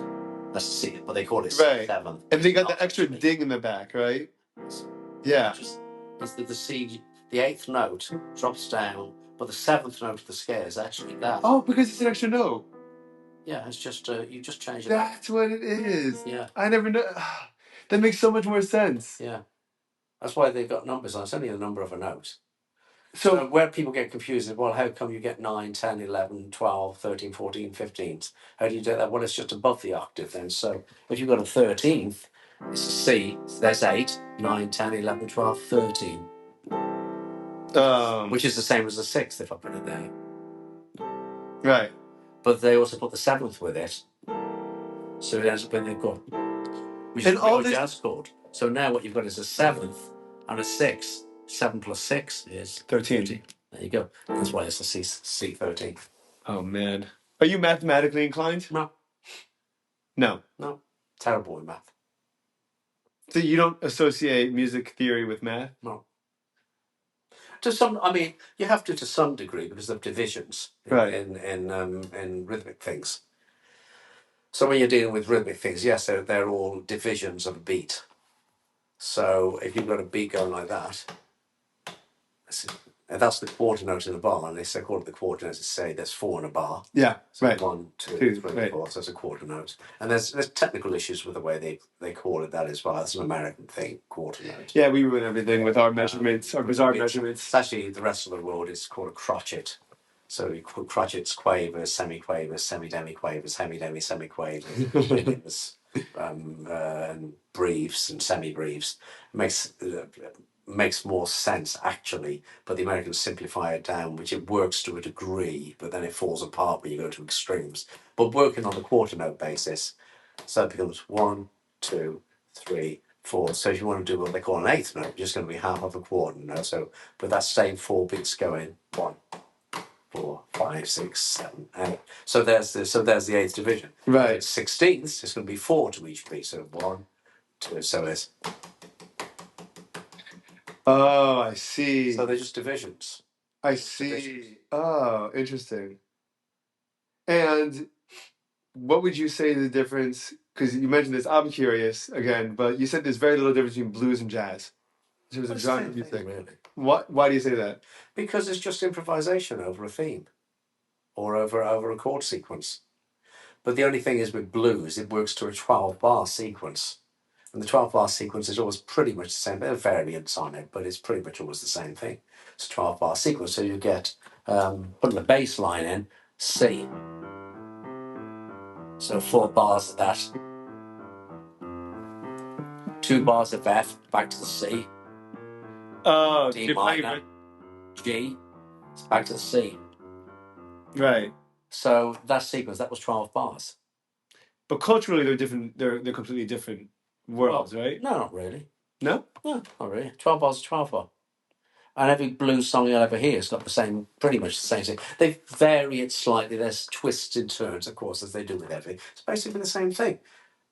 B: That's C, but they call it
A: right.
B: 7th.
A: And they got the extra ding in the back, right? Yeah.
B: It's the C. The 8th note drops down, but the 7th note of the scale is actually that.
A: Oh, because it's an extra note.
B: Yeah, it's just you just change it.
A: That's what it is.
B: Yeah.
A: I never know. That makes so much more sense.
B: Yeah. That's why they've got numbers on. It's only a number of a note. So where people get confused is, well, how come you get 9, 10, 11, 12, 13, 14, 15? How do you do that? Well, it's just above the octave then. So if you've got a 13th, it's a C, so there's 8, 9, 10, 11, 12, 13. Which is the same as the 6th if I put it there.
A: Right.
B: But they also put the 7th with it. So it ends up being a chord. Which is a jazz chord. So now what you've got is a 7th and a 6th. 7 plus 6 is 13. There you go. That's why it's a C13.
A: Oh, man. Are you mathematically inclined?
B: No.
A: No.
B: No. Terrible with math.
A: So you don't associate music theory with math?
B: No. You have to some degree because of divisions in rhythmic things. So when you're dealing with rhythmic things, yes, they're all divisions of a beat. So if you've got a beat going like that, that's the quarter note in a bar, and they call it the quarter note to say there's 4 in a bar.
A: Yeah,
B: so 1, 2, 3, 4, so it's a quarter note. And there's technical issues with the way they call it that as well. It's an American thing, quarter note.
A: Yeah, we ruin everything with our measurements, our bizarre measurements.
B: It's actually, the rest of the world is called a crotchet. So you call crotchets quavers, semi-quavers, semi-demi-quavers, hemi-demi, semi-quavers, and breves and semi-breves. Makes more sense actually, but the Americans simplify it down, which it works to a degree, but then it falls apart when you go to extremes. But working on the quarter note basis, so it becomes 1, 2, 3, 4. So if you want to do what they call an eighth note, just going to be half of a quarter note. So with that same 4 beats going, 1, 4, 5, 6, 7, 8. So there's the eighth division.
A: Right.
B: It's 16ths. It's going to be 4 to each beat. So 1, 2. So it's.
A: Oh, I see.
B: So they're just divisions.
A: I see. Divisions. Oh, interesting. And what would you say the difference? Because you mentioned this, I'm curious again, but you said there's very little difference between blues and jazz. In terms of genre music. Really. Why do you say that?
B: Because it's just improvisation over a theme, or over a chord sequence. But the only thing is with blues, it works to a 12-bar sequence. And the 12-bar sequence is always pretty much the same. There are variants on it, but it's pretty much always the same thing. It's a 12-bar sequence. So you get, putting the bass line in, C. So 4 bars of that. 2 bars of F, back to the C.
A: Oh,
B: D minor, G, it's back to the C.
A: Right.
B: So that sequence, that was 12 bars.
A: But culturally, they're different. They're completely different worlds, right?
B: No, not really.
A: No?
B: No, not really. 12 bars is 12 bar. And every blues song you'll ever hear has got pretty much the same thing. They vary it slightly. There's twists and turns, of course, as they do with everything. It's basically the same thing.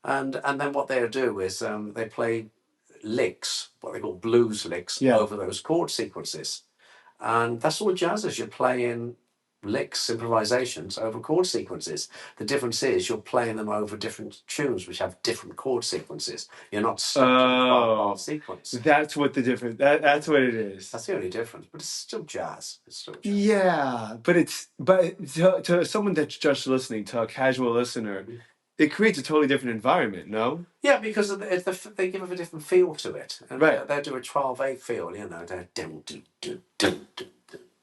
B: And then what they'll do is they play licks, what they call blues licks, over those chord sequences. And that's all jazz is. You're playing licks, improvisations over chord sequences. The difference is you're playing them over different tunes which have different chord sequences. You're not stuck to the 12-bar sequence.
A: That's what the difference. That's what it is.
B: That's the only difference, but it's still jazz. It's still jazz.
A: Yeah, but to someone that's just listening, to a casual listener, it creates a totally different environment. No.
B: Yeah, because they give it a different feel to it. And
A: right.
B: They do a 12/8 feel. You know, they're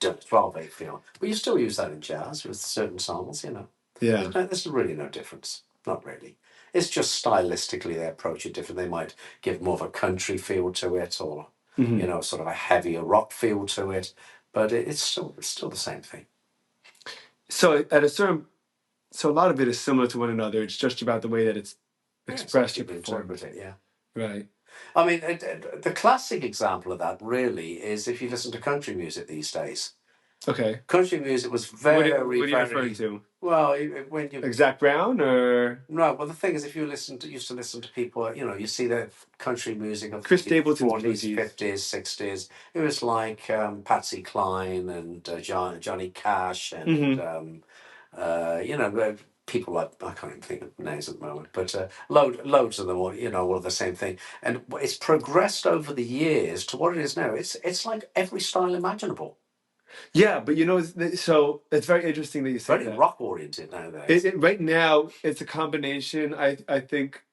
B: 12/8 feel. But you still use that in jazz with certain songs, you know.
A: Yeah.
B: There's really no difference. Not really. It's just stylistically they approach it different. They might give more of a country feel to it, or you know, sort of a heavier rock feel to it. But it's still the same thing. So
A: a lot of it is similar to one another. It's just about the way that it's expressed or
B: performed. Yeah.
A: Right.
B: I mean, the classic example of that really is if you listen to country music these days.
A: Okay.
B: Country music was very. What are you
A: referring to?
B: Well, when you
A: Zac Brown or
B: no. Well, the thing is, if you used to listen to people, you know, you see the country music of
A: Chris Stapleton's
B: 40s, 50s, 60s. It was like Patsy Cline and Johnny Cash and you know. People like, I can't even think of names at the moment, but loads of them, all the same thing. And it's progressed over the years to what it is now. It's like every style imaginable.
A: Yeah, but so it's very interesting that you say that.
B: Very rock oriented nowadays.
A: Right now, it's a combination. I think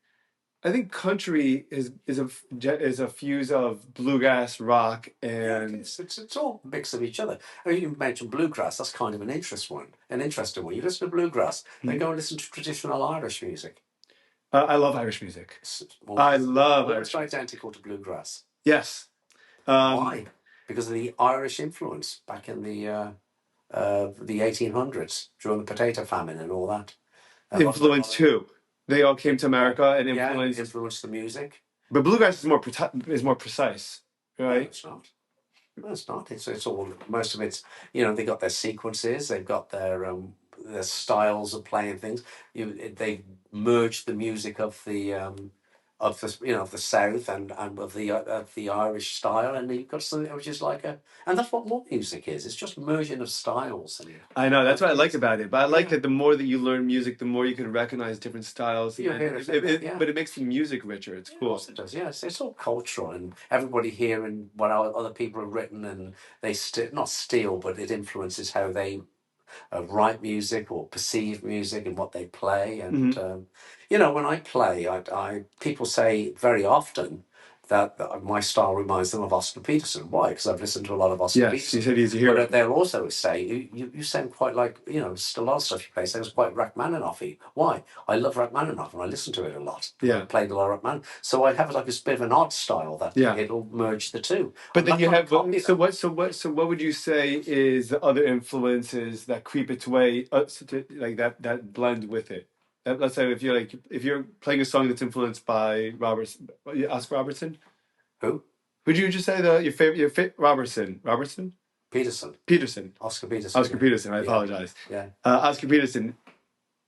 A: I think country is a fuse of bluegrass, rock, and
B: it's all a mix of each other. I mean, you mentioned bluegrass. That's kind of an interesting one. You listen to bluegrass, then go and listen to traditional Irish music.
A: I love Irish music.
B: I love Irish. Almost identical to bluegrass.
A: Yes.
B: Why? Because of the Irish influence back in the 1800s during the potato famine and all that.
A: Influence too. They all came to America and
B: influenced the music.
A: But bluegrass is more precise, right?
B: No, it's not. No, it's not. It's all, most of it's, you know, they got their sequences, they've got their styles of playing things. They merged the music of the of the South and of the Irish style, and you've got something which is like and that's what more music is. It's just merging of styles.
A: I know, that's what I like about it. But I like that the more that you learn music, the more you can recognize different styles. But it makes the music richer. It's cool.
B: It does. Yeah, it's all cultural, and everybody hearing what other people have written, and they not steal, but it influences how they write music or perceive music and what they play. And you know, when I play, I people say very often that my style reminds them of Oscar Peterson. Why? Because I've listened to a lot of Oscar Peterson.
A: He said he's a hero.
B: But they'll also say you sound quite like, you know, a lot of stuff you play sounds quite Rachmaninoff-y. Why? I love Rachmaninoff and I listen to it a lot.
A: Yeah,
B: I played a lot of Rachmaninoff, so I have like a bit of an odd style that it'll merge the two.
A: But then you have so what would you say is the other influences that creep its way like that blend with it? Let's say if you're playing a song that's influenced by Oscar Robertson.
B: Who?
A: Who'd you just say your favorite Robertson? Peterson. Oscar Peterson. I apologize.
B: Yeah.
A: Oscar Peterson.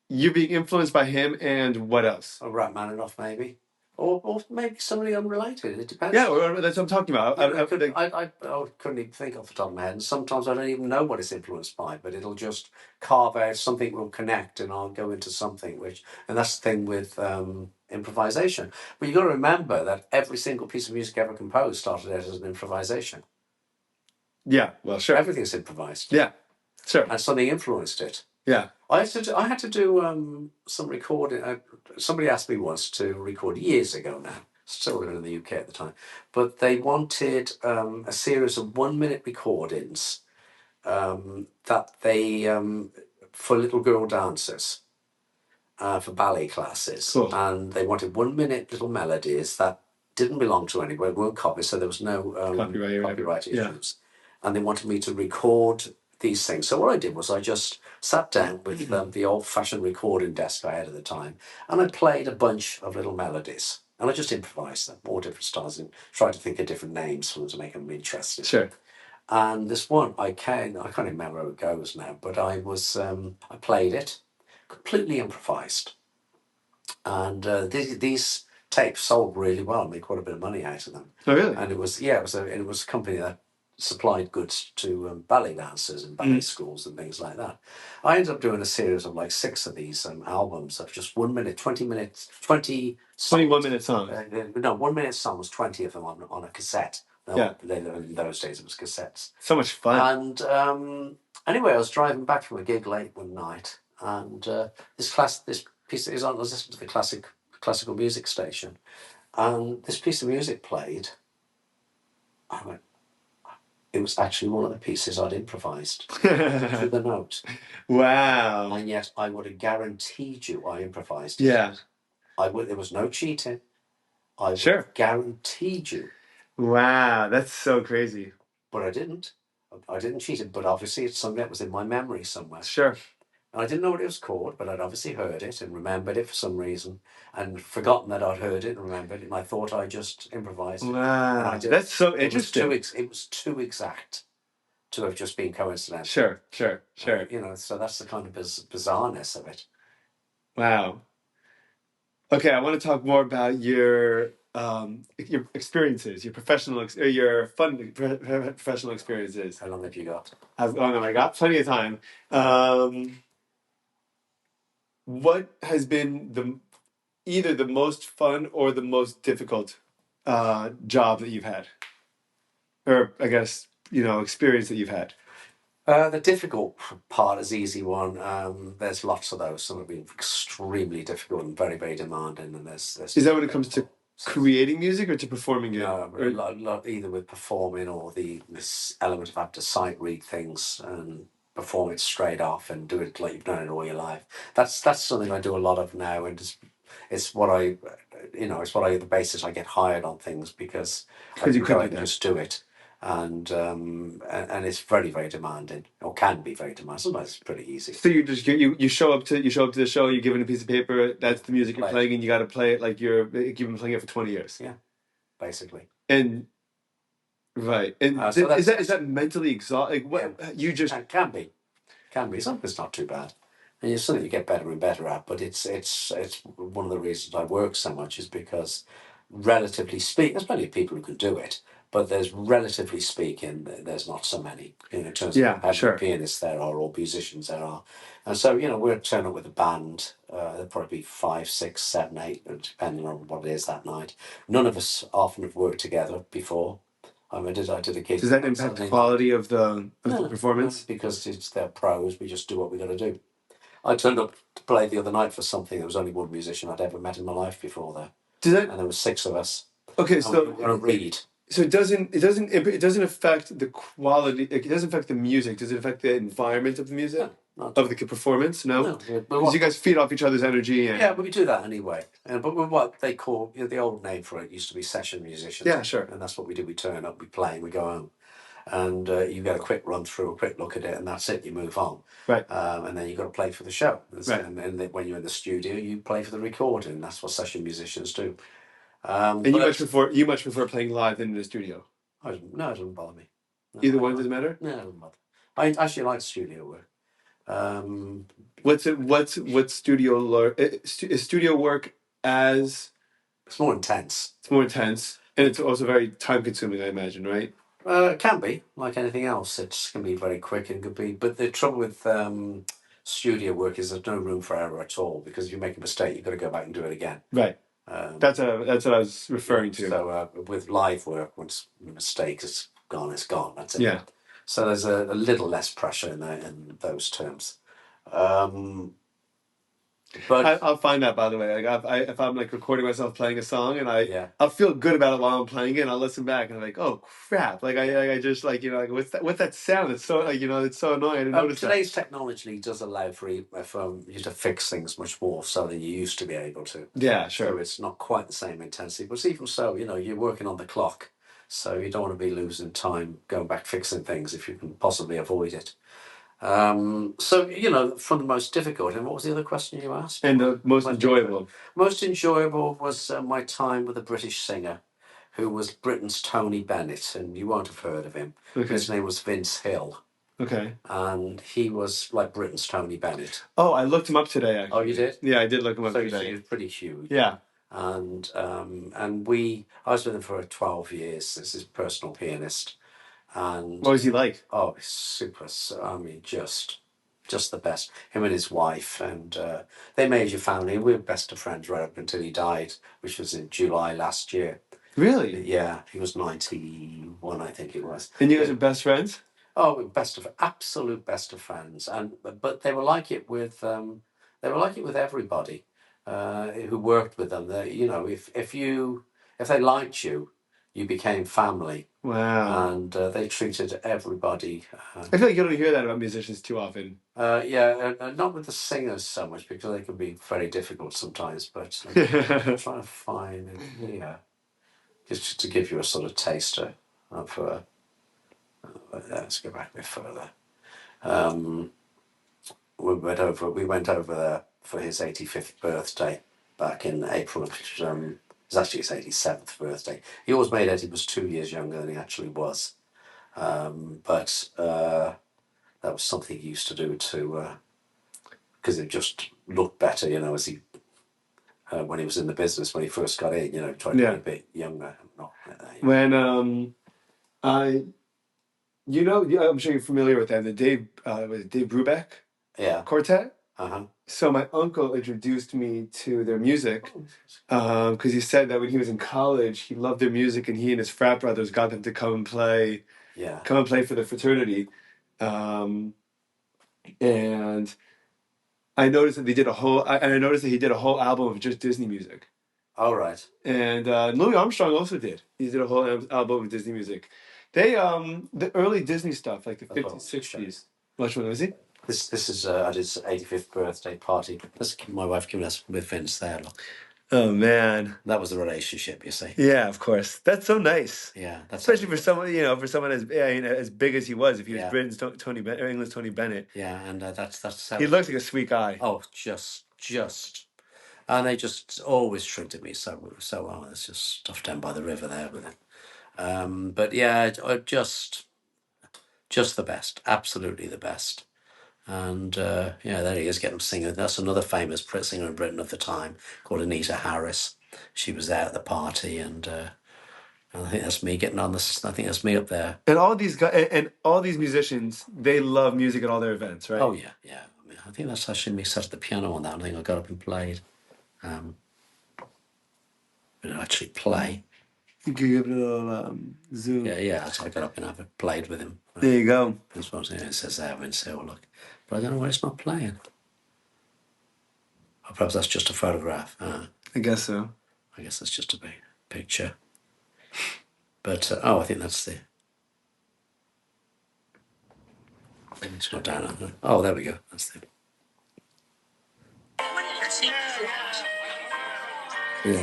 A: You being influenced by him and what else?
B: Rachmaninoff, maybe. Or maybe somebody unrelated. It depends.
A: Yeah, that's what I'm talking about.
B: I couldn't even think off the top of my head. And sometimes I don't even know what it's influenced by, but it'll just carve out something, will connect, and I'll go into something. And that's the thing with improvisation. But you've got to remember that every single piece of music ever composed started out as an improvisation.
A: Yeah, well, sure.
B: Everything's improvised.
A: Yeah, sure.
B: And something influenced it.
A: Yeah.
B: I had to do some recording. Somebody asked me once to record years ago now. Still living in the UK at the time, but they wanted a series of 1 minute recordings that they for little girl dancers for ballet classes, and they wanted 1 minute little melodies that didn't belong to anybody, weren't copied, so there was no copyright issues, and they wanted me to record these things. So what I did was I just sat down with the old-fashioned recording desk I had at the time, and I played a bunch of little melodies, and I just improvised them, all different styles, and tried to think of different names for them to make them interesting.
A: Sure.
B: And this one, I can't remember how it goes now, but I played it, completely improvised, and these tapes sold really well. I made quite a bit of money out of them.
A: Oh, really?
B: And it was a company that supplied goods to ballet dancers and ballet schools and things like that. I ended up doing a series of like 6 of these albums of just 1 minute, 20 minutes,
A: 21 minute songs.
B: No, 1 minute songs, 20 of them on a cassette. In those days it was cassettes.
A: So much fun.
B: And anyway, I was driving back from a gig late one night, and this piece is on. I was listening to the classical music station, and this piece of music played. I went, it was actually one of the pieces I'd improvised to the note.
A: Wow.
B: And yet I would have guaranteed you I improvised it.
A: Yeah.
B: There was no cheating. I would have guaranteed you.
A: Wow, that's so crazy.
B: But I didn't. I didn't cheat it, but obviously it's something that was in my memory somewhere.
A: Sure.
B: And I didn't know what it was called, but I'd obviously heard it and remembered it for some reason, and forgotten that I'd heard it and remembered it, and I thought I just improvised.
A: Wow, that's so interesting.
B: It was too exact to have just been coincidental.
A: Sure.
B: You know, so that's the kind of bizarreness of it.
A: Wow. Okay, I want to talk more about your experiences, your professional experiences.
B: How long have you got?
A: How long have I got? Plenty of time. What has been either the most fun or the most difficult job that you've had, or I guess experience that you've had?
B: The difficult part is easy one. There's lots of those. Some have been extremely difficult and very, very demanding, and there's
A: Is that
B: just
A: when it comes to
B: so
A: creating music or to performing it?
B: no,
A: Or
B: either with performing or this element of having to sight read things and perform it straight off and do it like you've done it all your life. That's something I do a lot of now, and it's what I, it's what I the basis I get hired on things because I
A: because you
B: can
A: could
B: go
A: do
B: out and
A: that.
B: just do it, and it's very, very demanding, or can be very demanding. Sometimes it's pretty easy.
A: So you show up to the show. You're given a piece of paper. That's the music you're
B: Play it.
A: playing, and you got to play it like you've been playing it for 20 years.
B: Yeah, basically.
A: And right, and
B: So
A: is
B: that's
A: that mentally exhausting? Like, what
B: yeah,
A: you just
B: can be. Can be. Some of it's not too bad. And it's something you get better and better at. But it's one of the reasons I work so much is because, relatively speaking, there's plenty of people who can do it, but relatively speaking, there's not so many. In terms of
A: yeah,
B: how many
A: sure.
B: pianists there are or musicians there are, and so we'll turn up with a band. There'll probably be 5, 6, 7, 8, depending on what it is that night. None of us often have worked together before. I did a gig
A: Does that
B: on
A: impact the
B: Saturday night.
A: quality of the
B: No,
A: performance?
B: because they're pros. We just do what we got to do. I turned up to play the other night for something. There was only one musician I'd ever met in my life before there,
A: Does that
B: and there was 6 of us.
A: okay?
B: And we were going to read.
A: So it doesn't affect the quality. It doesn't affect the music. Does it affect the environment of the music
B: No,
A: of the performance? No,
B: no.
A: because you guys feed off each other's energy and
B: Yeah, but we do that anyway. But we're what they call the old name for it used to be session musicians.
A: yeah, sure.
B: And that's what we do. We turn up, we play, and we go home. And you get a quick run through, a quick look at it, and that's it. You move on.
A: Right.
B: And then you've got to play for the show.
A: Right.
B: And when you're in the studio, you play for the recording. That's what session musicians do.
A: And you much prefer playing live than in the studio.
B: No, it doesn't bother me. No,
A: Either one doesn't matter.
B: No, it doesn't bother. I actually like studio work.
A: What's studio is studio work as
B: It's more intense.
A: it's more intense and it's also very time consuming, I imagine, right?
B: It can be like anything else. It can be very quick and could be. But the trouble with studio work is there's no room for error at all because if you make a mistake, you've got to go back and do it again.
A: Right. That's what I was referring to.
B: So with live work, once a mistake is gone, it's gone. That's it.
A: Yeah.
B: So there's a little less pressure in those terms. But
A: I'll find that, by the way. Like if I'm like recording myself playing a song and
B: yeah.
A: I'll feel good about it while I'm playing it and I'll listen back and I'm like, oh crap. Like I just like, like what's that sound? It's so like, it's so annoying. I didn't notice
B: Today's technology does allow for you to fix things much more so than you used to be able to.
A: Yeah, sure.
B: So it's not quite the same intensity, but even so, you're working on the clock, so you don't want to be losing time going back fixing things if you can possibly avoid it. So from the most difficult, and what was the other question you asked?
A: And the most enjoyable.
B: Most enjoyable was my time with a British singer, who was Britain's Tony Bennett, and you won't have heard of him.
A: Okay.
B: His name was Vince Hill.
A: Okay.
B: And he was like Britain's Tony Bennett.
A: Oh, I looked him up today. Actually.
B: Oh, you did?
A: Yeah, I did look him up
B: so
A: today.
B: He was pretty huge.
A: Yeah.
B: And I was with him for 12 years as his personal pianist. And
A: what was he like?
B: Oh, super. I mean, just the best. Him and his wife, and they made your family. We were best of friends right up until he died, which was in July last year.
A: Really?
B: Yeah, he was 91, I think it was.
A: And you guys are best friends?
B: Oh, absolute best of friends, but they were like it with everybody who worked with them. If they liked you, you became family.
A: Wow.
B: And they treated everybody.
A: I feel like you don't hear that about musicians too often.
B: Yeah, not with the singers so much because they can be very difficult sometimes. But I'm trying to find it here, just to give you a sort of taster of. Let's go back a bit further. We went over there for his 85th birthday back in April. It was actually his 87th birthday. He always made it. He was 2 years younger than he actually was. But that was something he used to do because it just looked better, as he when he was in the business when he first got in, trying to be a bit younger. Not
A: when I'm sure you're familiar with that. The Dave Brubeck quartet. So my uncle introduced me to their music because he said that when he was in college, he loved their music, and he and his frat brothers got them to come and play for the fraternity. And I noticed that I noticed that he did a whole album of just Disney music.
B: All right.
A: And Louis Armstrong also did. He did a whole album of Disney music. They the early Disney stuff, like the 50s, 60s. Which one was he?
B: This is at his 85th birthday party. That's my wife giving us with Vince there. Look.
A: Oh man,
B: that was the relationship, you see.
A: Yeah, of course. That's so nice.
B: Yeah, that's
A: especially for someone, for someone as as big as he was. If he was Britain's Tony Bennett or England's Tony Bennett.
B: Yeah, and that's how
A: he looks like a sweet guy.
B: Oh, just, and they just always treated me so well. It's just stuff down by the river there with it. But yeah, just the best, absolutely the best. And there he is, getting singing. That's another famous singer in Britain of the time called Anita Harris. She was there at the party, and I think that's me getting on this. I think that's me up there.
A: And all these guys and all these musicians, they love music at all their events, right?
B: Oh yeah. I mean, I think that's actually me sat at the piano on that. I think I got up and played. But actually play.
A: You could give it a little zoom.
B: Yeah. So I got up and played with him.
A: There you go.
B: That's what it says there. And say, oh look, but I don't know why it's not playing. Or perhaps that's just a photograph.
A: I guess so.
B: I guess that's just a big picture. But I think that's the. It's not down. Oh, there we go. That's the. Yeah.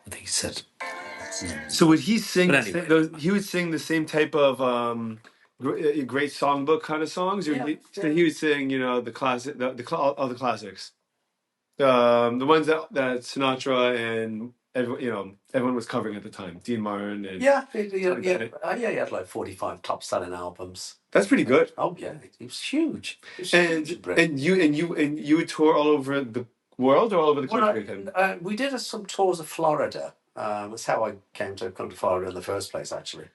B: I think he said.
A: So would he sing?
B: Anyway.
A: He would sing the same type of great songbook kind of songs, or he would sing, the classic, all the classics, the ones that Sinatra and everyone was covering at the time, Dean Martin and
B: he had like 45 top-selling albums.
A: That's pretty good.
B: Oh yeah, he was huge.
A: And you would tour all over the world or all over the country?
B: We did some tours of Florida. That's how I come to Florida in the first place, actually.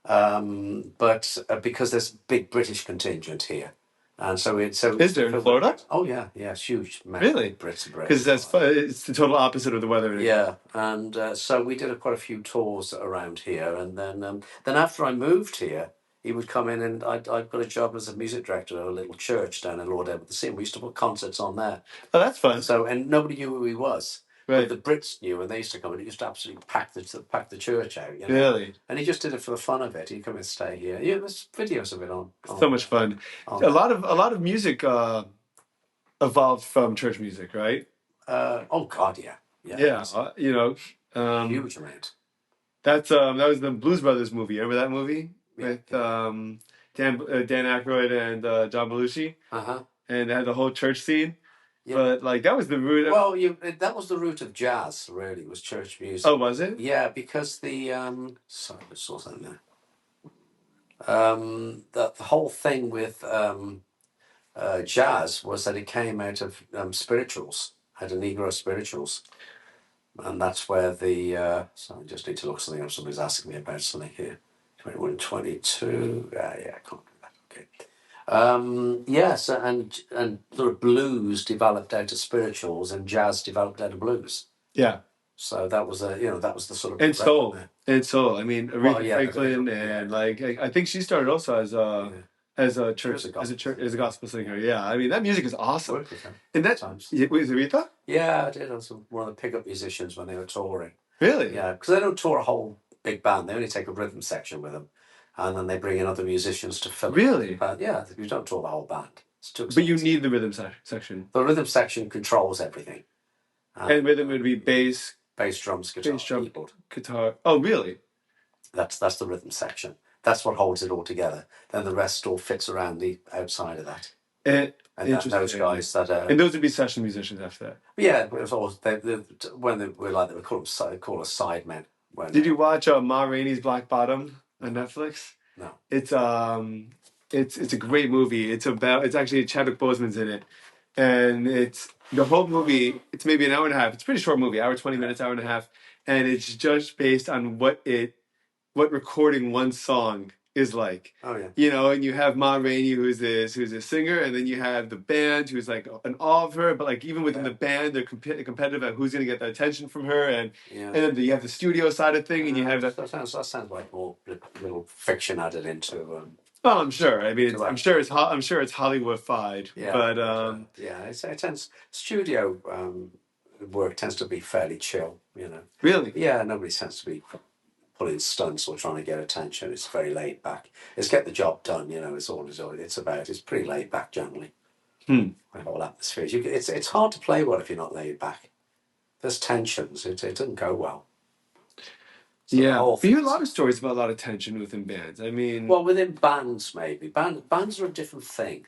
B: But because there's a big British contingent here, and so is
A: there in Florida?
B: Oh yeah, it's huge.
A: Really?
B: Brits.
A: Because it's the total opposite of the weather.
B: Yeah, and so we did quite a few tours around here, and then after I moved here, he would come in, and I got a job as a music director at a little church down in Lord Edward the Sea. We used to put concerts on there.
A: Oh, that's fun.
B: So, and nobody knew who he was.
A: Right.
B: But the Brits knew, and they used to come, and he used to absolutely pack the church out.
A: Really?
B: And he just did it for the fun of it. He'd come and stay here. Yeah, there's videos of it on.
A: So much fun. A lot of music evolved from church music, right?
B: Oh God, yeah. Huge amount.
A: That was the Blues Brothers movie. Remember that movie with Dan Aykroyd and John Belushi? And they had the whole church scene. Yeah. But that was the root.
B: Well, that was the root of jazz. Really, was church music.
A: Oh, was it?
B: Yeah, because the sorry, I saw something there. The whole thing with jazz was that it came out of spirituals, out of Negro spirituals, and that's where the. So I just need to look something up. Somebody's asking me about something here. 21, 22. Yeah, I can't do that. Okay. Yes, and sort of blues developed out of spirituals, and jazz developed out of blues.
A: Yeah.
B: So that was that was the sort of
A: and soul. I mean, Aretha Franklin, and I think she started also as a gospel singer. Yeah, I mean that music is awesome. And that was Aretha.
B: Yeah, I did. I was one of the pickup musicians when they were touring.
A: Really?
B: Yeah, because they don't tour a whole big band. They only take a rhythm section with them. And then they bring in other musicians to fill it.
A: Really?
B: Yeah, you don't tour the whole band. It's too
A: expensive. But you need the rhythm section.
B: The rhythm section controls everything.
A: And rhythm would be bass,
B: drums, guitar, keyboard.
A: Guitar. Oh, really?
B: That's the rhythm section. That's what holds it all together. Then the rest all fits around the outside of that. And those guys that
A: and those would be session musicians after that.
B: Yeah, it was always when they were called sidemen.
A: Did you watch Ma Rainey's Black Bottom on Netflix?
B: No.
A: It's a great movie. It's actually Chadwick Boseman's in it, and it's the whole movie. It's maybe an hour and a half. It's a pretty short movie, hour 20 minutes, hour and a half, and it's just based on what recording one song is like.
B: Oh yeah.
A: And you have Ma Rainey who's a singer, and then you have the band who's like an all of her, but even within the band they're competitive at who's going to get the attention from her, and then you have the studio side of thing, and you have
B: that sounds like more little fiction added into
A: Well, I'm sure. I mean, I'm sure it's Hollywood-fied,
B: Yeah,
A: but
B: yeah, it tends studio work tends to be fairly chill, you know.
A: really,
B: Yeah, nobody tends to be pulling stunts or trying to get attention. It's very laid back. It's get the job done, you know. It's all it's about. It's pretty laid back generally.
A: hmm.
B: The whole atmosphere. It's hard to play well if you're not laid back. There's tensions. It doesn't go well. So the
A: Yeah,
B: whole
A: we
B: thing.
A: hear a lot of stories about a lot of tension within bands. I mean,
B: Well, within bands, maybe bands are a different thing.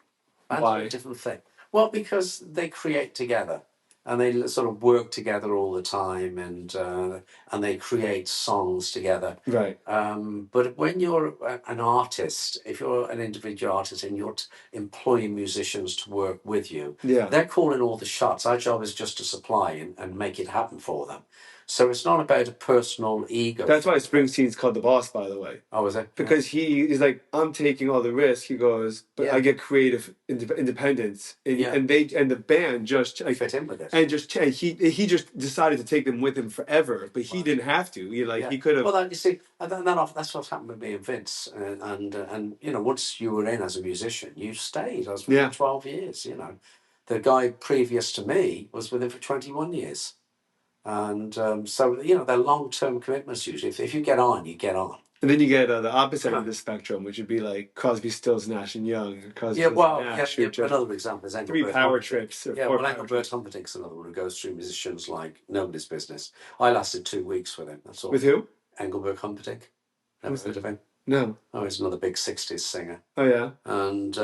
B: Bands are a
A: why?
B: different thing. Well, because they create together, and they sort of work together all the time, and they create songs together.
A: Right.
B: But when you're an artist, if you're an individual artist and you're employing musicians to work with you,
A: Yeah.
B: they're calling all the shots. Our job is just to supply and make it happen for them. So it's not about a personal ego.
A: That's why Springsteen's called the boss, by the way.
B: Oh, is it?
A: Because he's like, I'm taking all the risk. He goes, but
B: Yeah.
A: I get creative independence, and,
B: Yeah.
A: and the band just like,
B: Fit in with it.
A: and just he just decided to take them with him forever, but he
B: Right.
A: didn't have to.
B: Yeah.
A: He could have.
B: Well, that, you see, that's what's happened with me and Vince. And you know, once you were in as a musician, you stayed. I was with him 12 years. You know, the guy previous to me was with him for 21 years. And so, you know, they're long-term commitments usually. If you get on, you get on.
A: And then you get the opposite end of the spectrum, which would be like Crosby, Stills, Nash and Young. Or Crosby,
B: Yeah,
A: Stills,
B: well,
A: Nash,
B: yeah,
A: who just
B: another example is
A: three
B: Engelbert
A: power
B: Humperdinck.
A: trips or
B: Yeah,
A: four
B: well,
A: power
B: Engelbert
A: trips.
B: Humperdinck's another one who goes through musicians like nobody's business. I lasted 2 weeks with him. That's all.
A: With who?
B: Engelbert Humperdinck. Never heard of him?
A: No.
B: Oh, he's another big 60s singer.
A: Oh yeah.
B: And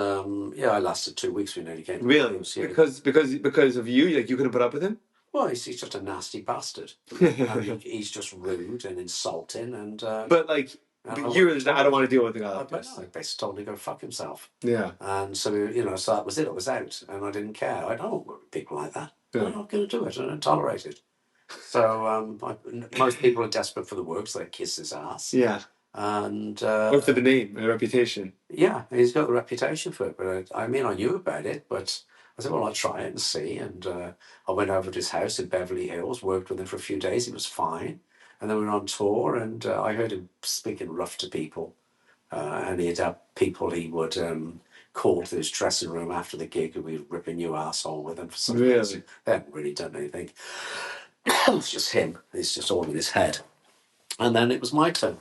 B: yeah, I lasted 2 weeks. We nearly came to
A: Really?
B: blows, yeah.
A: Because of you, like you couldn't put up with him.
B: Well, he's just a nasty bastard. And he's just rude and insulting. And
A: but like, but you were just, I don't want to deal with a guy like this.
B: I basically told him to go fuck himself.
A: Yeah.
B: And so, you know, so that was it. I was out, and I didn't care. I don't work with people like that.
A: Yeah.
B: I'm not going to do it. I don't tolerate it. So most people are desperate for the work, so they kiss his ass.
A: Yeah.
B: And
A: or for the name, the reputation.
B: Yeah, he's got the reputation for it. But I mean, I knew about it, but I said, well, I'll try it and see. And I went over to his house in Beverly Hills, worked with him for a few days. He was fine. And then we were on tour, and I heard him speaking rough to people. And he'd have people he would call to his dressing room after the gig who would be ripping your asshole with him for some reason. They hadn't really done anything. It's just him. It's just all in his head. And then it was my turn.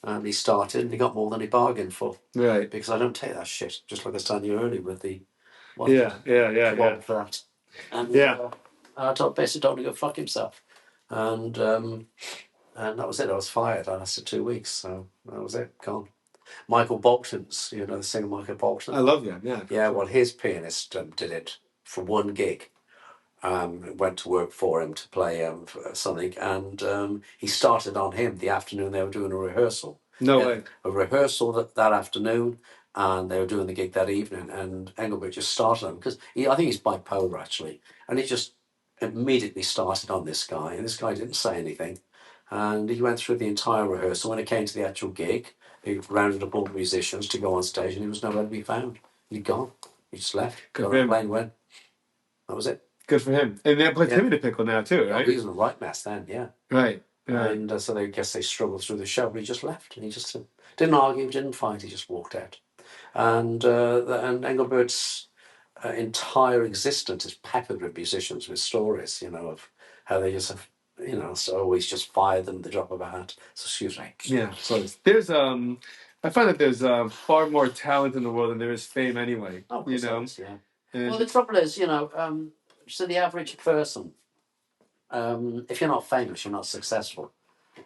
B: And he started, and he got more than he bargained for.
A: Right.
B: Because I don't take that shit, just like I was telling you earlier with the...
A: For that.
B: And I basically told him to go fuck himself. And that was it. I was fired. I lasted 2 weeks, so that was it. Gone. Michael Bolton's, you know, the singer Michael Bolton.
A: I love him, yeah.
B: Yeah, well, his pianist did it for one gig. Went to work for him to play something, and he started on him the afternoon they were doing a rehearsal.
A: No way.
B: A rehearsal that afternoon, and they were doing the gig that evening, and Engelbert just started on him, because I think he's bipolar, actually, and he just immediately started on this guy, and this guy didn't say anything, and he went through the entire rehearsal. When it came to the actual gig, he rounded up all the musicians to go on stage, and he was nowhere to be found. He'd gone. He just left. Got on the plane, went. That was it.
A: Good for him. And they put him in a pickle now too, right?
B: He was in a right mess then, yeah.
A: Right.
B: And so I guess they struggled through the show, but he just left, and he just didn't argue, didn't fight, he just walked out. And Engelbert's entire existence is peppered with musicians with stories, you know, of how they just have, you know, so always just fired them at the drop of a hat. So excuse me.
A: Yeah. So there's I find that there's far more talent in the world than there is fame anyway.
B: Oh,
A: you know.
B: Yeah. Well, the trouble is, you know, so the average person, if you're not famous, you're not successful,